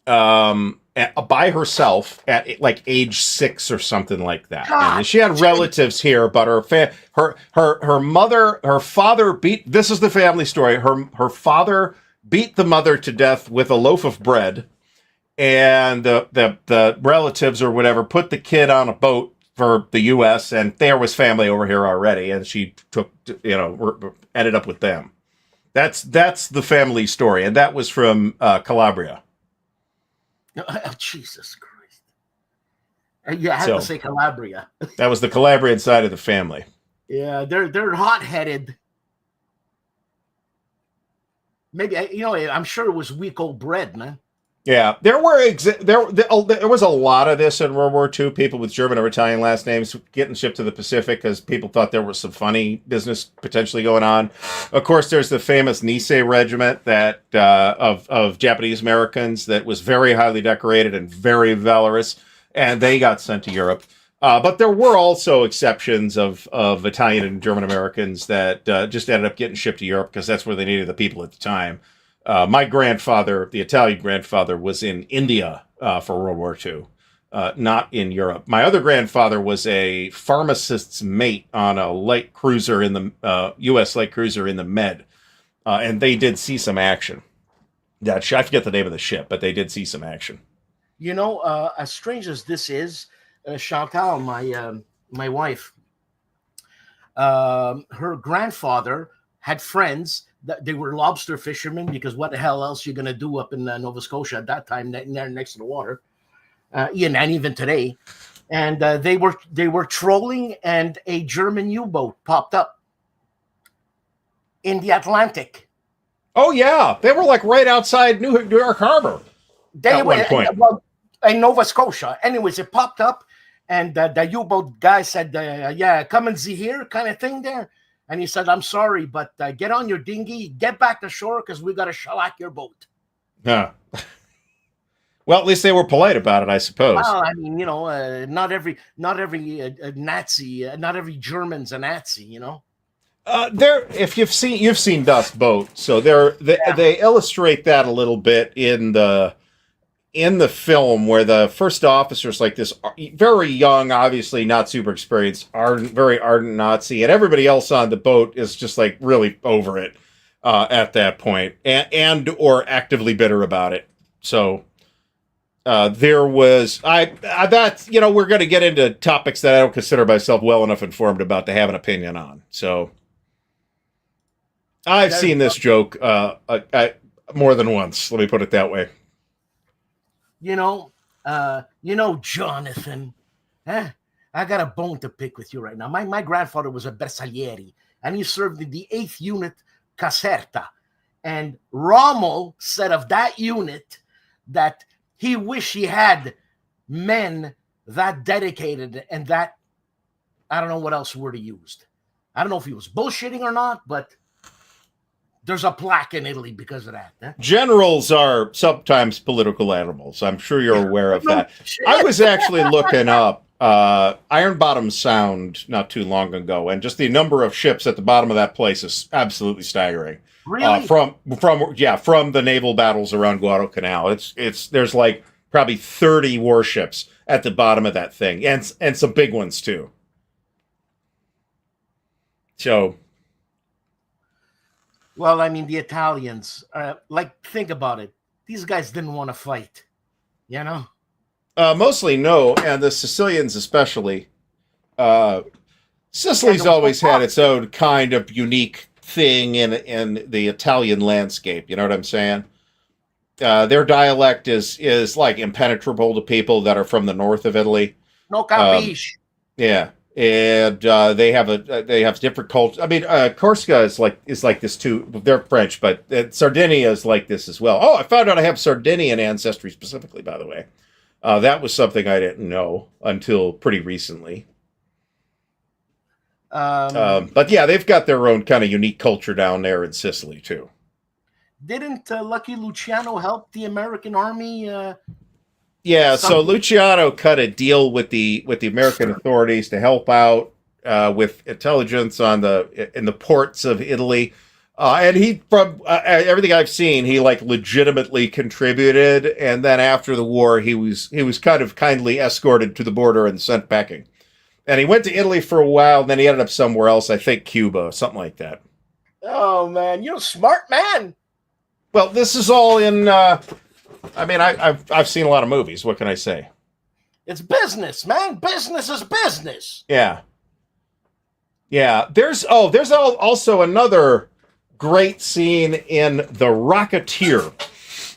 By herself at like age 6 or something like that. And she had relatives here, but her mother, her father beat. This is the family story. Her father beat the mother to death with a loaf of bread, and the relatives or whatever put the kid on a boat for the U.S. and there was family over here already, and she took ended up with them. That's the family story, and that was from Calabria. Oh, Jesus Christ. Yeah, I had to say Calabria. That was the Calabrian side of the family. Yeah, they're hot-headed. Maybe, I'm sure it was week old bread, man. Yeah, there was a lot of this in World War II. People with German or Italian last names getting shipped to the Pacific because people thought there was some funny business potentially going on. Of course, there's the famous Nisei Regiment that of Japanese Americans that was very highly decorated and very valorous, and they got sent to Europe. But there were also exceptions of Italian and German Americans that just ended up getting shipped to Europe because that's where they needed the people at the time. My grandfather, the Italian grandfather, was in India for World War II, not in Europe. My other grandfather was a pharmacist's mate on a light cruiser in the U.S. light cruiser in the Med, and they did see some action. I forget the name of the ship, but they did see some action. You know, as strange as this is, Chantal, my wife, her grandfather had friends that they were lobster fishermen, because what the hell else are you going to do up in Nova Scotia at that time, next to the water, and even today. And they were trolling, and a German U-boat popped up in the Atlantic. Oh yeah, they were like right outside New York Harbor at one point. In Nova Scotia. Anyways, it popped up, and the U-boat guy said, "Yeah, come and see here," kind of thing there. And he said, "I'm sorry, but get on your dinghy, get back to shore, because we got to shellac your boat." Yeah. Well, at least they were polite about it, I suppose. Well, I mean, not every Nazi, not every German's a Nazi, If you've seen Dust Boat, so they illustrate that a little bit in the film, where the first officer's like this very young, obviously not super experienced, very ardent Nazi, and everybody else on the boat is just like really over it at that point, and or actively bitter about it. So there was that's we're going to get into topics that I don't consider myself well enough informed about to have an opinion on. So I've seen this joke more than once. Let me put it that way. Jonathan, I got a bone to pick with you right now. My grandfather was a Bersaglieri, and he served in the 8th Unit Caserta. And Rommel said of that unit that he wished he had men that dedicated and that, I don't know what else word he used. I don't know if he was bullshitting or not, but there's a plaque in Italy because of that. Huh? Generals are sometimes political animals. I'm sure you're aware of that. I was actually looking up Iron Bottom Sound not too long ago, and just the number of ships at the bottom of that place is absolutely staggering. Really? From the naval battles around Guadalcanal, there's like probably 30 warships at the bottom of that thing, and some big ones too. So. Well, I mean, the Italians, like, think about it. These guys didn't want to fight, you know? Mostly no, and the Sicilians especially. Uh, Yeah, there Sicily's was no always had its own kind of unique thing in the Italian landscape. You know what I'm saying? Their dialect is like impenetrable to people that are from the north of Italy. no Um, capiche. yeah, and they have different culture. I mean, Corsica is like this too. They're French, but Sardinia is like this as well. Oh, I found out I have Sardinian ancestry specifically, by the way. That was something I didn't know until pretty recently. Um, But yeah, they've got their own kind of unique culture down there in Sicily too. didn't Lucky Luciano help the American army? Yeah, so Something. Luciano cut a deal with the American authorities to help out with intelligence on the ports of Italy, and he from everything I've seen, he like legitimately contributed. And then after the war, he was kind of kindly escorted to the border and sent packing. And he went to Italy for a while, and then he ended up somewhere else. I think Cuba, something like that. Oh man, you're a smart man. Well, this is all in. I mean, I've seen a lot of movies. What can I say? It's business, man. Business is business. Yeah, yeah. There's also another great scene in The Rocketeer.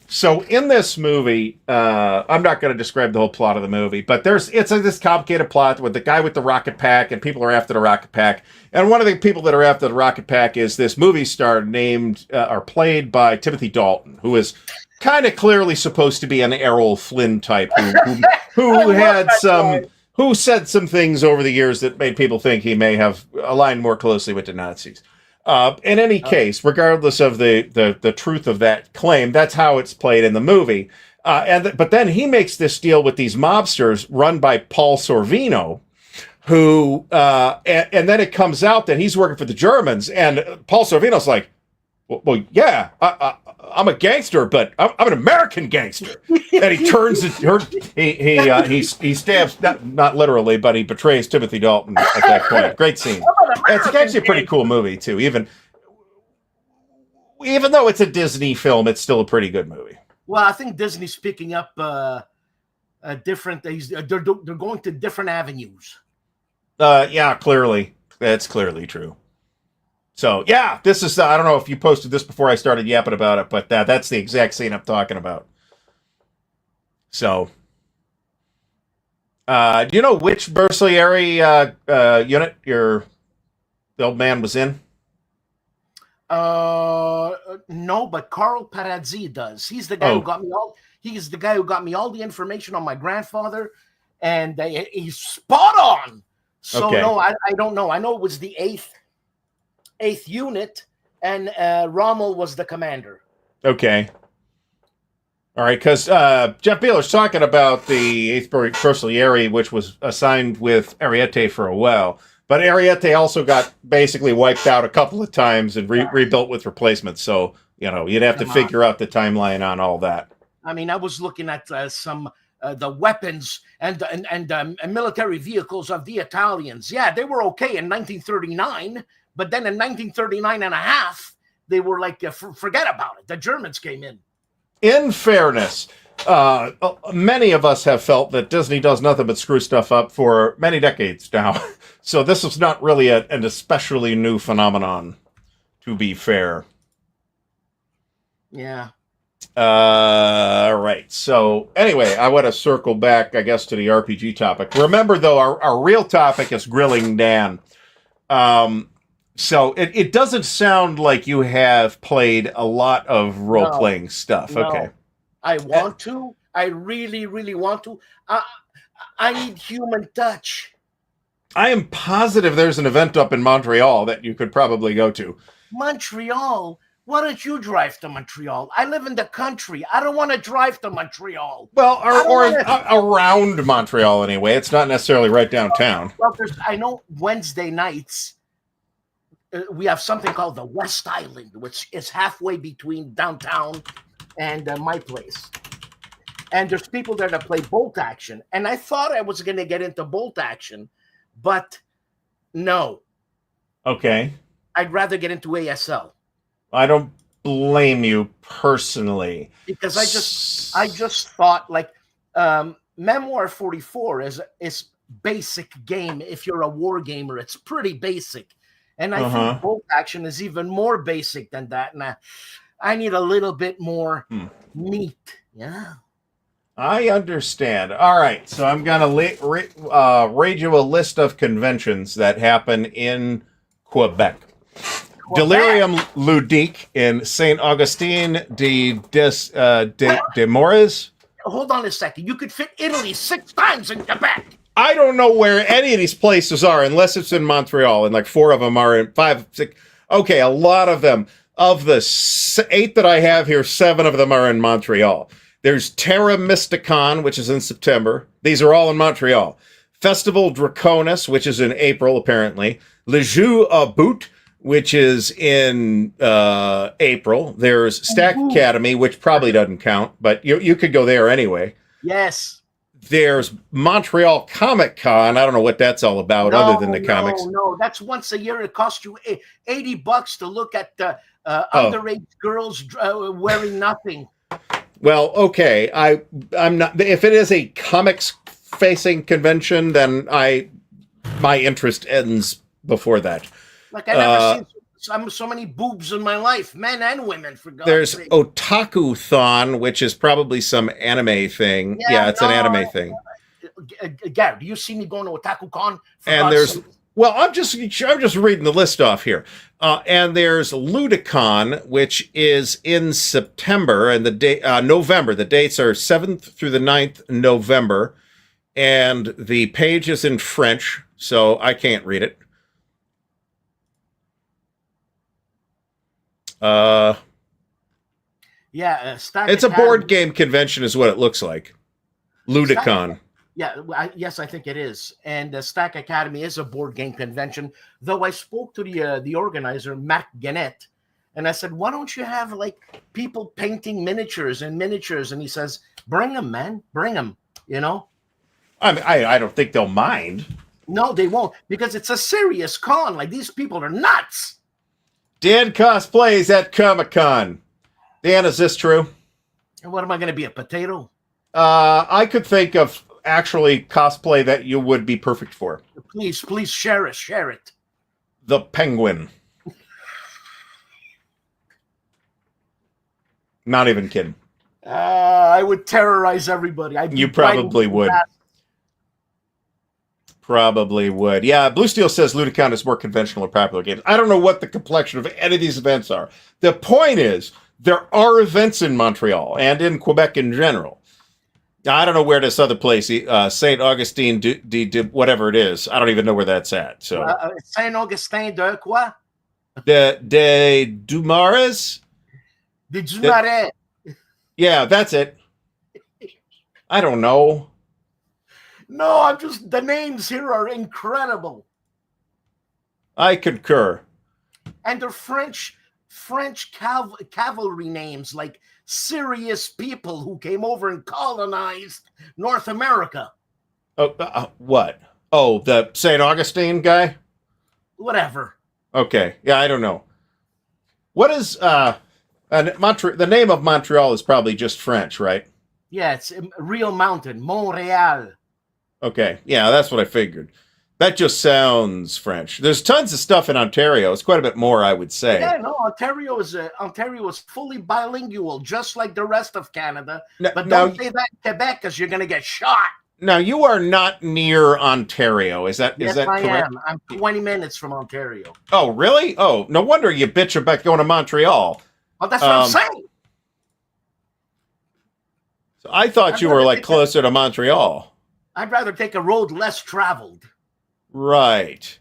So in this movie, I'm not going to describe the whole plot of the movie, but it's this complicated plot with the guy with the rocket pack, and people are after the rocket pack. And one of the people that are after the rocket pack is this movie star named or played by Timothy Dalton, who is kind of clearly supposed to be an Errol Flynn type who had some who said some things over the years that made people think he may have aligned more closely with the Nazis. In any case, regardless of the truth of that claim, that's how it's played in the movie. But then he makes this deal with these mobsters run by Paul Sorvino, who and then it comes out that he's working for the Germans, and Paul Sorvino's like, well, yeah, I'm a gangster, but I'm an American gangster. And he turns he stabs not literally, but he betrays Timothy Dalton at that point. Great scene. It's actually a pretty cool movie too. Even though it's a Disney film, it's still a pretty good movie. Well, I think Disney's picking up different. They're going to different avenues. Yeah, clearly that's clearly true. So yeah, this is I don't know if you posted this before I started yapping about it, but that's the exact scene I'm talking about. So, do you know which Mercenary unit the old man was in? No, but Carl Parazzi does. He's the guy who got me all. He's the guy who got me all the information on my grandfather, and he's spot on. So okay. No, I don't know. I know it was the eighth unit, and Rommel was the commander. Okay. All right, because Jeff Beeler's talking about the 8th Bersaglieri, which was assigned with Ariete for a while. But Ariete also got basically wiped out a couple of times and rebuilt with replacements. So, you'd have to figure out the timeline on all that. I mean, I was looking at some the weapons and military vehicles of the Italians. Yeah, they were okay in 1939. But then in 1939 and a half, they were like, forget about it. The Germans came in. In fairness, many of us have felt that Disney does nothing but screw stuff up for many decades now. So this is not really an especially new phenomenon, to be fair. Yeah. All right. So anyway, I want to circle back, I guess, to the RPG topic. Remember, though, our real topic is grilling Dan. So it doesn't sound like you have played a lot of role-playing stuff. No. Okay. I want to. I really, really want to. I need human touch. I am positive there's an event up in Montreal that you could probably go to. Montreal? Why don't you drive to Montreal? I live in the country. I don't want to drive to Montreal. Well, or around Montreal anyway. It's not necessarily right downtown. Well, I know Wednesday nights, we have something called the West Island, which is halfway between downtown and my place. And there's people there that play bolt action. And I thought I was going to get into bolt action, but no. Okay. I'd rather get into ASL. I don't blame you personally. Because I just thought like Memoir 44 is basic game. If you're a war gamer, it's pretty basic. And I think Bolt Action is even more basic than that. And I need a little bit more meat. Yeah. I understand. All right, so I'm going to read you a list of conventions that happen in Quebec. Delirium Ludique in Saint Augustin de Mores. Hold on a second. You could fit Italy 6 times in Quebec. I don't know where any of these places are unless it's in Montreal, and like 4 of them are in 5, 6. Okay, a lot of them. Of the 8 that I have here, 7 of them are in Montreal. There's Terra Mysticon, which is in September. These are all in Montreal. Festival Draconis, which is in April, apparently. Le Jeu à Bout, which is in April. There's Stack Academy, which probably doesn't count, but you could go there anyway. Yes. There's Montreal Comic Con. I don't know what that's all about other than the comics. No, that's once a year. It costs you $80 to look at underage girls wearing nothing. Well, okay. I'm not. If it is a comics-facing convention, then my interest ends before that. Like I never seen so many boobs in my life, men and women. For God's there's sake. Otaku-thon, which is probably some anime thing. Yeah, it's an anime thing. Gary, do you see me going to Otaku-con? And there's well, I'm just reading the list off here. And there's Ludicon, which is in September and November. The dates are 7th through the 9th November, and the page is in French, so I can't read it. It's a board game convention, is what it looks like. Ludicon. Yes, I think it is. And the Stack Academy is a board game convention. Though I spoke to the organizer, Marc Gannett, and I said, "Why don't you have like people painting miniatures?" And he says, "Bring them, man, bring them." You know. I mean, I don't think they'll mind. No, they won't, because it's a serious con. Like, these people are nuts. Dan cosplays at Comic-Con. Dan, is this true? And what am I going to be, a potato? I could think of actually cosplay that you would be perfect for. Please share it. The Penguin. Not even kidding. I would terrorize everybody. You probably would. Probably would. Yeah, Blue Steel says Ludicon is more conventional or popular games. I don't know what the complexion of any of these events are. The point is, there are events in Montreal and in Quebec in general. Now, I don't know where this other place, Saint Augustin de whatever it is. I don't even know where that's at. So Saint Augustin de quoi? De Dumares? De Dumares. Yeah, that's it. I don't know. No, the names here are incredible. I concur. And they're French cavalry names, like serious people who came over and colonized North America. Oh, what? Oh, the St. Augustine guy? Whatever. Okay. Yeah, I don't know. What is the name of Montreal is probably just French, right? Yeah, it's Real Mountain, Montreal. Okay. Yeah, that's what I figured. That just sounds French. There's tons of stuff in Ontario. It's quite a bit more, I would say. Yeah, no, Ontario is fully bilingual, just like the rest of Canada. But don't say that in Quebec, because you're going to get shot. Now, you are not near Ontario. Is that correct? I am. I'm 20 minutes from Ontario. Oh, really? Oh, no wonder you bitch about going to Montreal. Oh, that's what I'm saying. So I thought you were like closer to Montreal. I'd rather take a road less traveled. Right.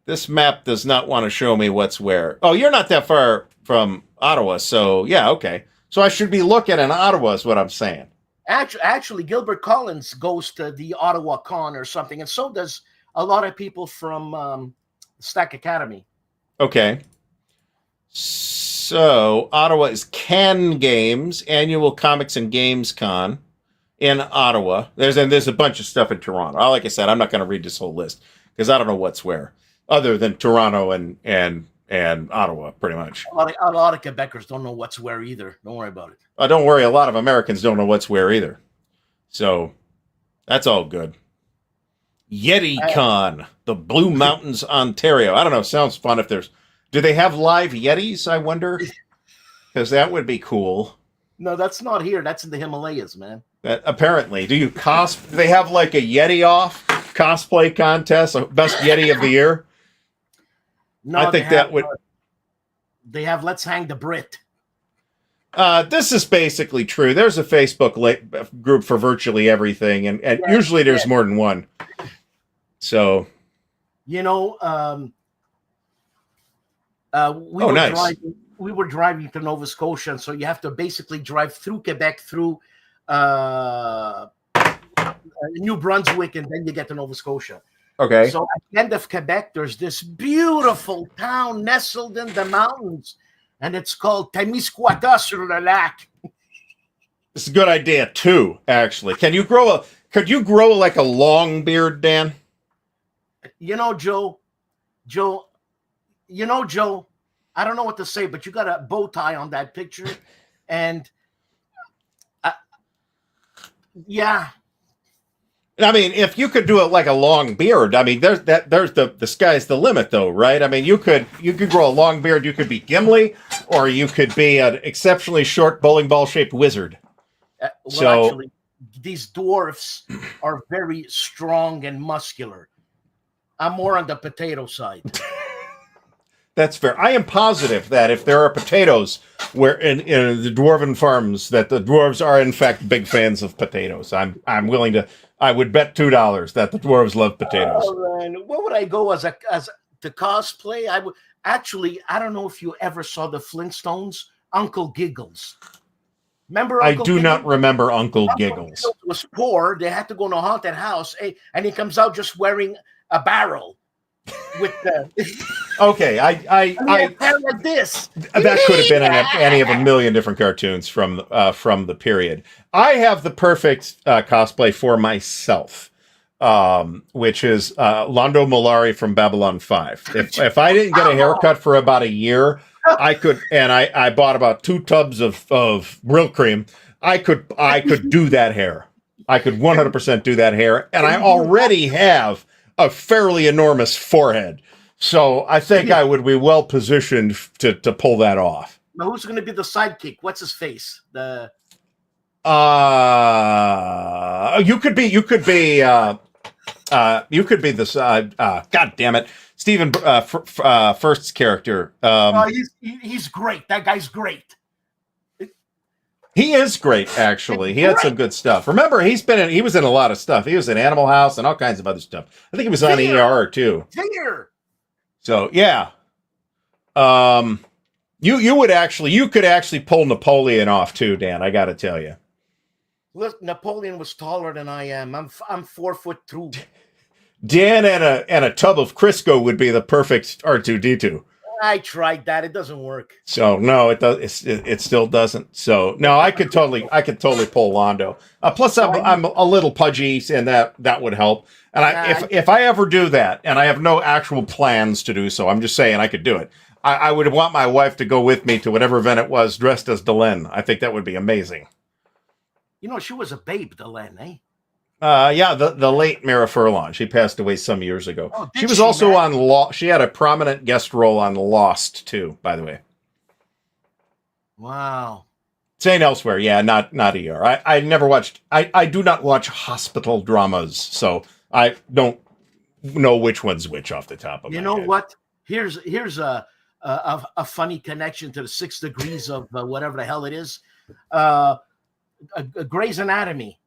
This map does not want to show me what's where. Oh, you're not that far from Ottawa, so yeah, okay. So I should be looking in Ottawa is what I'm saying. Actually, Gilbert Collins goes to the Ottawa Con or something, and so does a lot of people from Stack Academy. Okay. So Ottawa is Can Games, Annual Comics and Games Con in Ottawa. There's a bunch of stuff in Toronto. Like I said, I'm not going to read this whole list because I don't know what's where, other than Toronto and and Ottawa, pretty much. A lot of Quebecers don't know what's where either. Don't worry about it. Don't worry, a lot of Americans don't know what's where either. So that's all good. YetiCon, the Blue Mountains, Ontario. I don't know. Sounds fun. If there's, do they have live Yetis? I wonder, because that would be cool. No, that's not here. That's in the Himalayas, man. Apparently, do they have like a Yeti off cosplay contest, best Yeti of the year? No, I think that would. They have Let's Hang the Brit. This is basically true. There's a Facebook group for virtually everything, and usually there's more than one. So, you know, nice. We were driving to Nova Scotia, and so you have to basically drive through Quebec, through New Brunswick, and then you get to Nova Scotia. Okay. So at the end of Quebec, there's this beautiful town nestled in the mountains, and it's called Témiscouata-sur-le-Lac. It's a good idea too, actually. Could you grow like a long beard, Dan? You know, Joe, I don't know what to say, but you got a bow tie on that picture. And yeah. I mean, if you could do it like a long beard, I mean, there's the sky's the limit, though, right? I mean, you could grow a long beard. You could be Gimli, or you could be an exceptionally short bowling ball shaped wizard. Actually, these dwarfs are very strong and muscular. I'm more on the potato side. That's fair. I am positive that if there are potatoes where in the dwarven farms, that the dwarves are in fact big fans of potatoes. I'm willing to. I would bet $2 that the dwarves love potatoes. And what would I go as to cosplay? I would actually. I don't know if you ever saw the Flintstones. Uncle Giggles. Remember? I do not remember Uncle Giggles. Giggles was poor. They had to go in a haunted house, and he comes out just wearing a barrel with the. Okay, I like this. That could have been in any of a million different cartoons from the period. I have the perfect cosplay for myself, which is Londo Mollari from Babylon 5. If I didn't get a haircut for about a year, I could, and I bought about 2 tubs of Brill cream. I could do that hair. I could 100% do that hair, and I already have a fairly enormous forehead. So I think I would be well positioned to pull that off. Now, who's going to be the sidekick? What's his face? You could be this. God damn it, Stephen First's character. He's great. That guy's great. He is great, actually. He had some good stuff. Remember, he was in a lot of stuff. He was in Animal House and all kinds of other stuff. I think he was on ER too. So yeah, you could actually pull Napoleon off too, Dan. I got to tell you. Look, Napoleon was taller than I am. I'm 4'2". Dan and a tub of Crisco would be the perfect R2D2. I tried that; it doesn't work. So no, it does. It still doesn't. So no, I could totally pull Londo. Plus, I'm a little pudgy, and that would help. And if I ever do that, and I have no actual plans to do so, I'm just saying I could do it. I would want my wife to go with me to whatever event it was, dressed as Delenn. I think that would be amazing. You know, she was a babe, Delenn, eh? Yeah, the late Mara Furlong. She passed away some years ago. Oh, she was also on Lost. She had a prominent guest role on Lost too, by the way. Wow. Saying elsewhere, yeah, not ER. I never watched. I do not watch hospital dramas, so I don't know which one's which off the top of my head. You know what? Here's a funny connection to the 6 degrees of whatever the hell it is. Grey's Anatomy.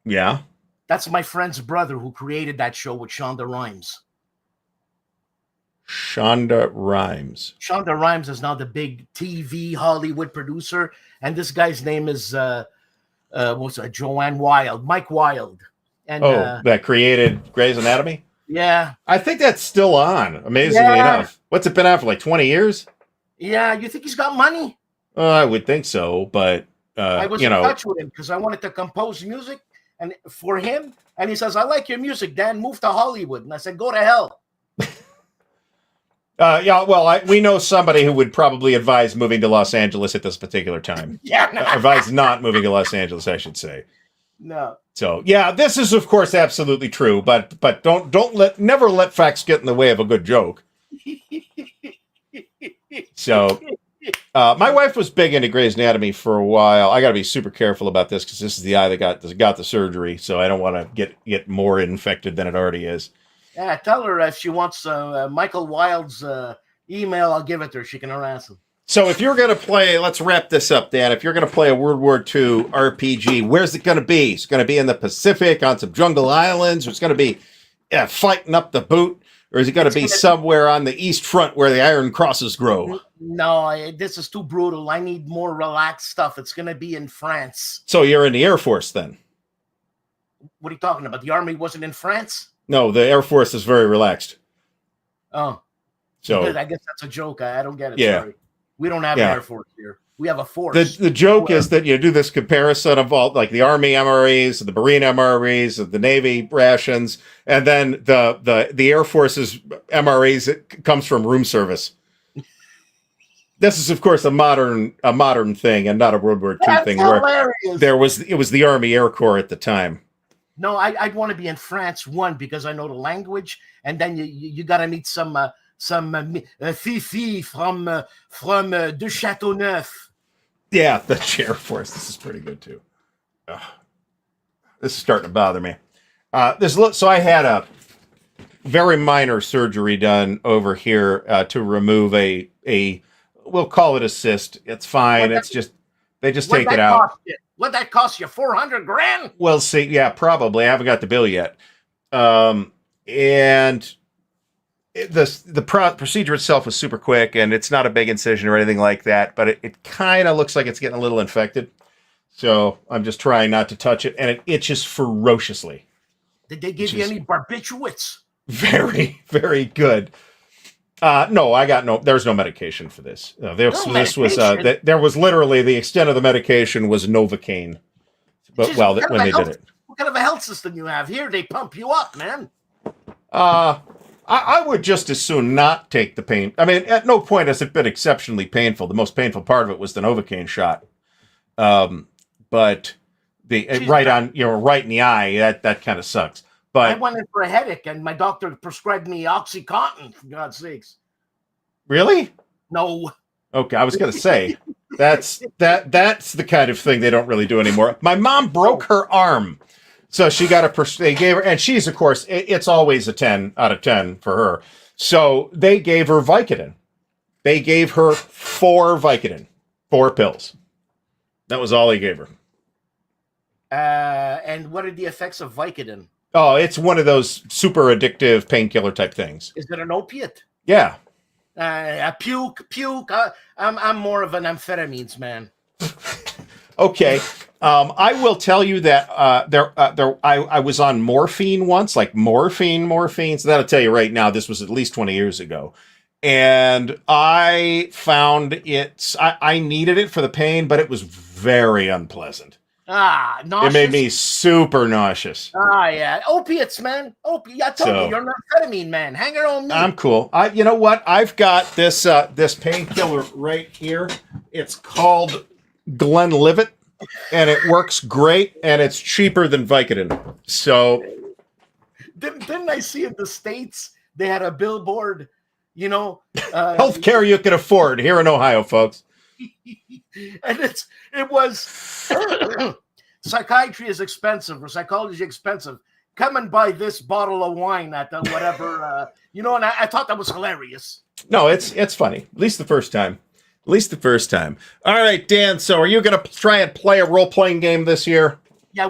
Yeah. That's my friend's brother who created that show with Shonda Rhimes. Shonda Rhimes. Shonda Rhimes is now the big TV Hollywood producer, and this guy's name is Joanne Wild, Mike Wild. And that created Grey's Anatomy? Yeah. I think that's still on, amazingly enough. What's it been on for, like 20 years? Yeah, you think he's got money? I would think so, but I was in touch with him because I wanted to compose music and for him, and he says, "I like your music, Dan. Move to Hollywood." And I said, "Go to hell." Yeah, well, we know somebody who would probably advise moving to Los Angeles at this particular time. Yeah, no. Advise not moving to Los Angeles, I should say. No. So, yeah, this is of course absolutely true, but never let facts get in the way of a good joke. So, my wife was big into Grey's Anatomy for a while. I got to be super careful about this because this is the eye that got the surgery, so I don't want to get more infected than it already is. Yeah, tell her if she wants Michael Wilde's email, I'll give it to her. She can harass him. So if you're going to play, let's wrap this up, Dan. If you're going to play a World War II RPG, where's it going to be? It's going to be in the Pacific on some jungle islands, or it's going to be fighting up the boot, or is it going to be somewhere on the East Front where the Iron Crosses grow? No, this is too brutal. I need more relaxed stuff. It's going to be in France. So you're in the Air Force then? What are you talking about? The Army wasn't in France? No, the Air Force is very relaxed. Oh. So I guess that's a joke. I don't get it. Yeah. Sorry. We don't have an Air Force here. We have a force. The joke is that you do this comparison of all, like the Army MREs, the Marine MREs, the Navy rations, and then the Air Force's MREs, it comes from room service. This is, of course, a modern thing and not a World War II thing hilarious. Where it was the Army Air Corps at the time. No, I'd want to be in France, one, because I know the language, and then you got to meet some Fifi from de Châteauneuf. Yeah, the Air Force. This is pretty good too. Ugh. This is starting to bother me. So I had a very minor surgery done over here to remove a we'll call it a cyst. It's fine. They just take it out. What'd that cost you? 400 grand? We'll see. Yeah, probably. I haven't got the bill yet. And the procedure itself was super quick, and it's not a big incision or anything like that, but it kind of looks like it's getting a little infected. So I'm just trying not to touch it, and it itches ferociously. Did they give you any barbiturates? Very, very good. No, there's no medication for this. There was literally the extent of the medication was Novocaine. But when they did it. What kind of a health system you have here? They pump you up, man. I would just as soon not take the pain. I mean, at no point has it been exceptionally painful. The most painful part of it was the Novocaine shot. But right in the eye, that kind of sucks. But I went in for a headache, and my doctor prescribed me OxyContin, for God's sakes. Really? No. Okay, I was going to say that's the kind of thing they don't really do anymore. My mom broke her arm, so she got they gave her, and she's, of course, it's always a 10 out of 10 for her. So they gave her Vicodin. They gave her 4 Vicodin, 4 pills. That was all they gave her. And what are the effects of Vicodin? Oh, it's one of those super addictive painkiller type things. Is it an opiate? Yeah. Puke. I'm more of an amphetamines man. Okay. I will tell you that I was on morphine once, like morphine. So that'll tell you right now, this was at least 20 years ago. And I found I needed it for the pain, but it was very unpleasant. Nauseous. It made me super nauseous. Yeah. Opiates, man. I told you, you're an amphetamine man. Hang it on me. I'm cool. You know what? I've got this painkiller right here. It's called Glenlivet, and it works great, and it's cheaper than Vicodin. So, didn't I see in the States they had a billboard? Healthcare you can afford here in Ohio, folks. And it was psychiatry is expensive or psychology expensive. Come and buy this bottle of wine at the whatever, and I thought that was hilarious. No, it's funny. At least the first time. All right, Dan, so are you going to try and play a role-playing game this year? Yeah,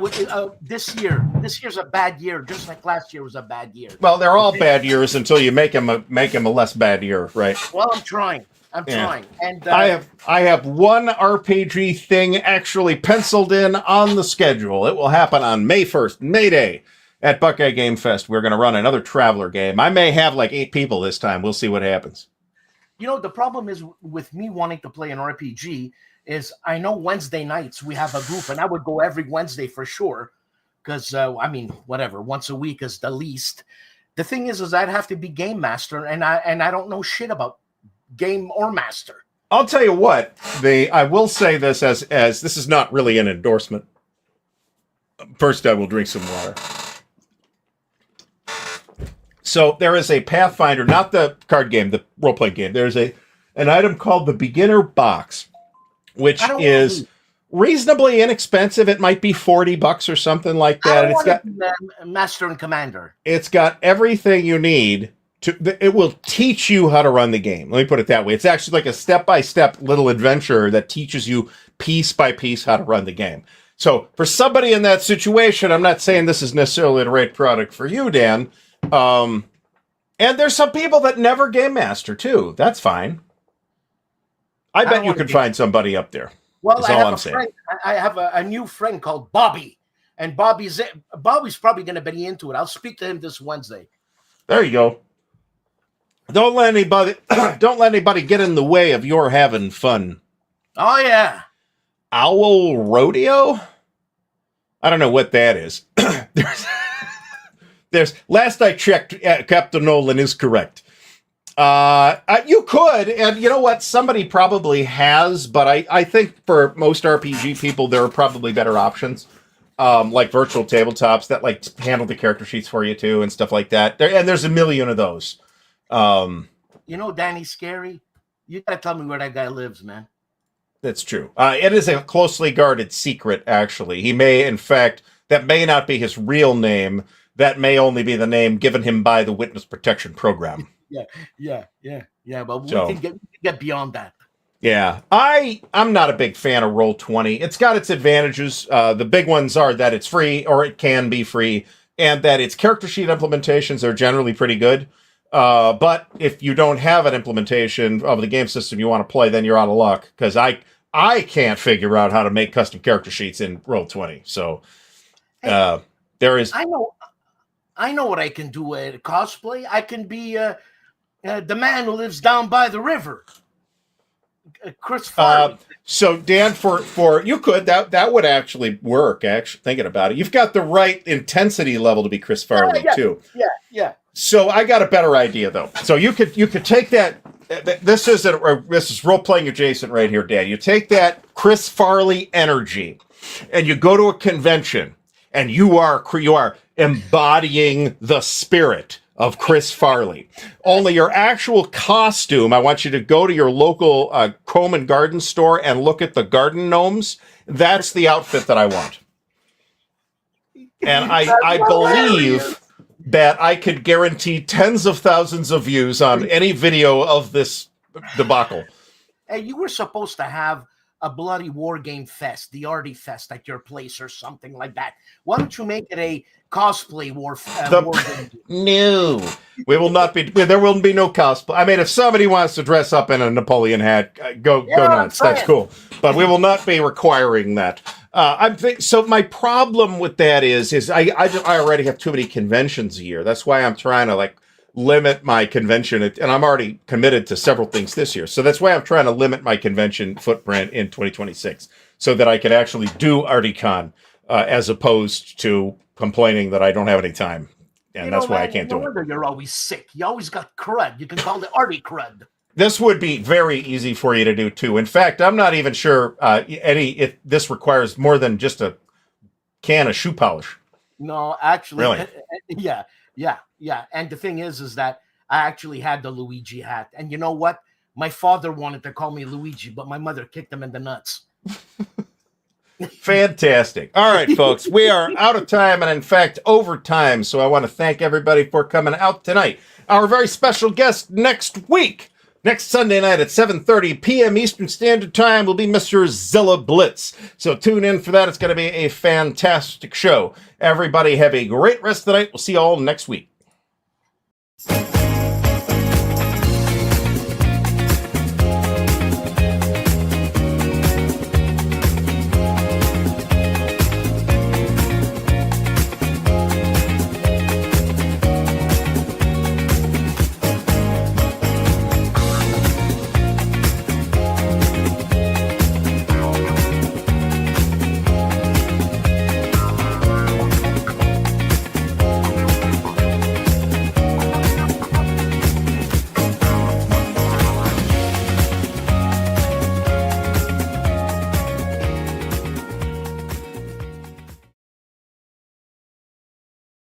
this year's a bad year, just like last year was a bad year. Well, they're all bad years until you make them a less bad year, right? Well, I'm trying. And I have one RPG thing actually penciled in on the schedule. It will happen on May 1st, May Day, at Buckeye Game Fest. We're going to run another Traveler game. I may have like 8 people this time. We'll see what happens. The problem is with me wanting to play an RPG is I know Wednesday nights we have a group, and I would go every Wednesday for sure because, whatever, once a week is the least. The thing is I'd have to be game master, and I don't know shit about game or master. I'll tell you what. I will say this as this is not really an endorsement. First, I will drink some water. So there is a Pathfinder, not the card game, the role-playing game. There's an item called the Beginner Box, which is reasonably inexpensive. It might be $40 or something like that. And it's got Master and Commander. It's got everything you need to. It will teach you how to run the game. Let me put it that way. It's actually like a step-by-step little adventure that teaches you piece by piece how to run the game. So for somebody in that situation, I'm not saying this is necessarily the right product for you, Dan. And there's some people that never game master too. That's fine. I bet you could find somebody up there. Well, I have a new friend called Bobby, and Bobby's probably going to be into it. I'll speak to him this Wednesday. There you go. Don't let anybody get in the way of your having fun. Oh yeah. Owl Rodeo? I don't know what that is. There's last I checked, Captain Nolan is correct. You could, and you know what? Somebody probably has, but I think for most RPG people, there are probably better options, like virtual tabletops that like handle the character sheets for you too and stuff like that. And there's a million of those. You know, Danny Scary, you gotta tell me where that guy lives, man. That's true. It is a closely guarded secret, actually. He may, in fact, that may not be his real name. That may only be the name given him by the Witness Protection Program. Yeah. But we can get beyond that. Yeah. I'm not a big fan of Roll20. It's got its advantages. The big ones are that it's free, or it can be free, and that its character sheet implementations are generally pretty good. But if you don't have an implementation of the game system you want to play, then you're out of luck, because I can't figure out how to make custom character sheets in Roll20. So there is... I know what I can do at cosplay. I can be the man who lives down by the river, Chris Farley. So Dan, for you could that would actually work. Actually, thinking about it, you've got the right intensity level to be Chris Farley too. Yeah. So I got a better idea though. So you could take that. This is role playing adjacent right here, Dan. You take that Chris Farley energy, and you go to a convention, and you are embodying the spirit of Chris Farley. Only your actual costume, I want you to go to your local home and garden store and look at the garden gnomes. That's the outfit that I want. And I believe that I could guarantee tens of thousands of views on any video of this debacle. Hey, you were supposed to have a bloody war game fest, the Artie Fest at your place or something like that. Why don't you make it a cosplay war game? No, we will not be. There will be no cosplay. I mean, if somebody wants to dress up in a Napoleon hat, go nuts. That's cool. But we will not be requiring that. So my problem with that is I already have too many conventions a year. That's why I'm trying to limit my convention, and I'm already committed to several things this year. So that's why I'm trying to limit my convention footprint in 2026, so that I could actually do ArtieCon as opposed to complaining that I don't have any time, and that's why I can't do it. You're always sick. You always got crud. You can call it Artie crud. This would be very easy for you to do too. In fact, I'm not even sure if this requires more than just a can of shoe polish. No, actually, really, yeah. And the thing is that I actually had the Luigi hat, and you know what? My father wanted to call me Luigi, but my mother kicked him in the nuts. Fantastic. All right, folks, we are out of time, and in fact, over time. So I want to thank everybody for coming out tonight. Our very special guest next Sunday night at 7:30 p.m. Eastern Standard Time will be Mr. Zilla Blitz. So tune in for that. It's going to be a fantastic show. Everybody have a great rest of the night. We'll see you all next week.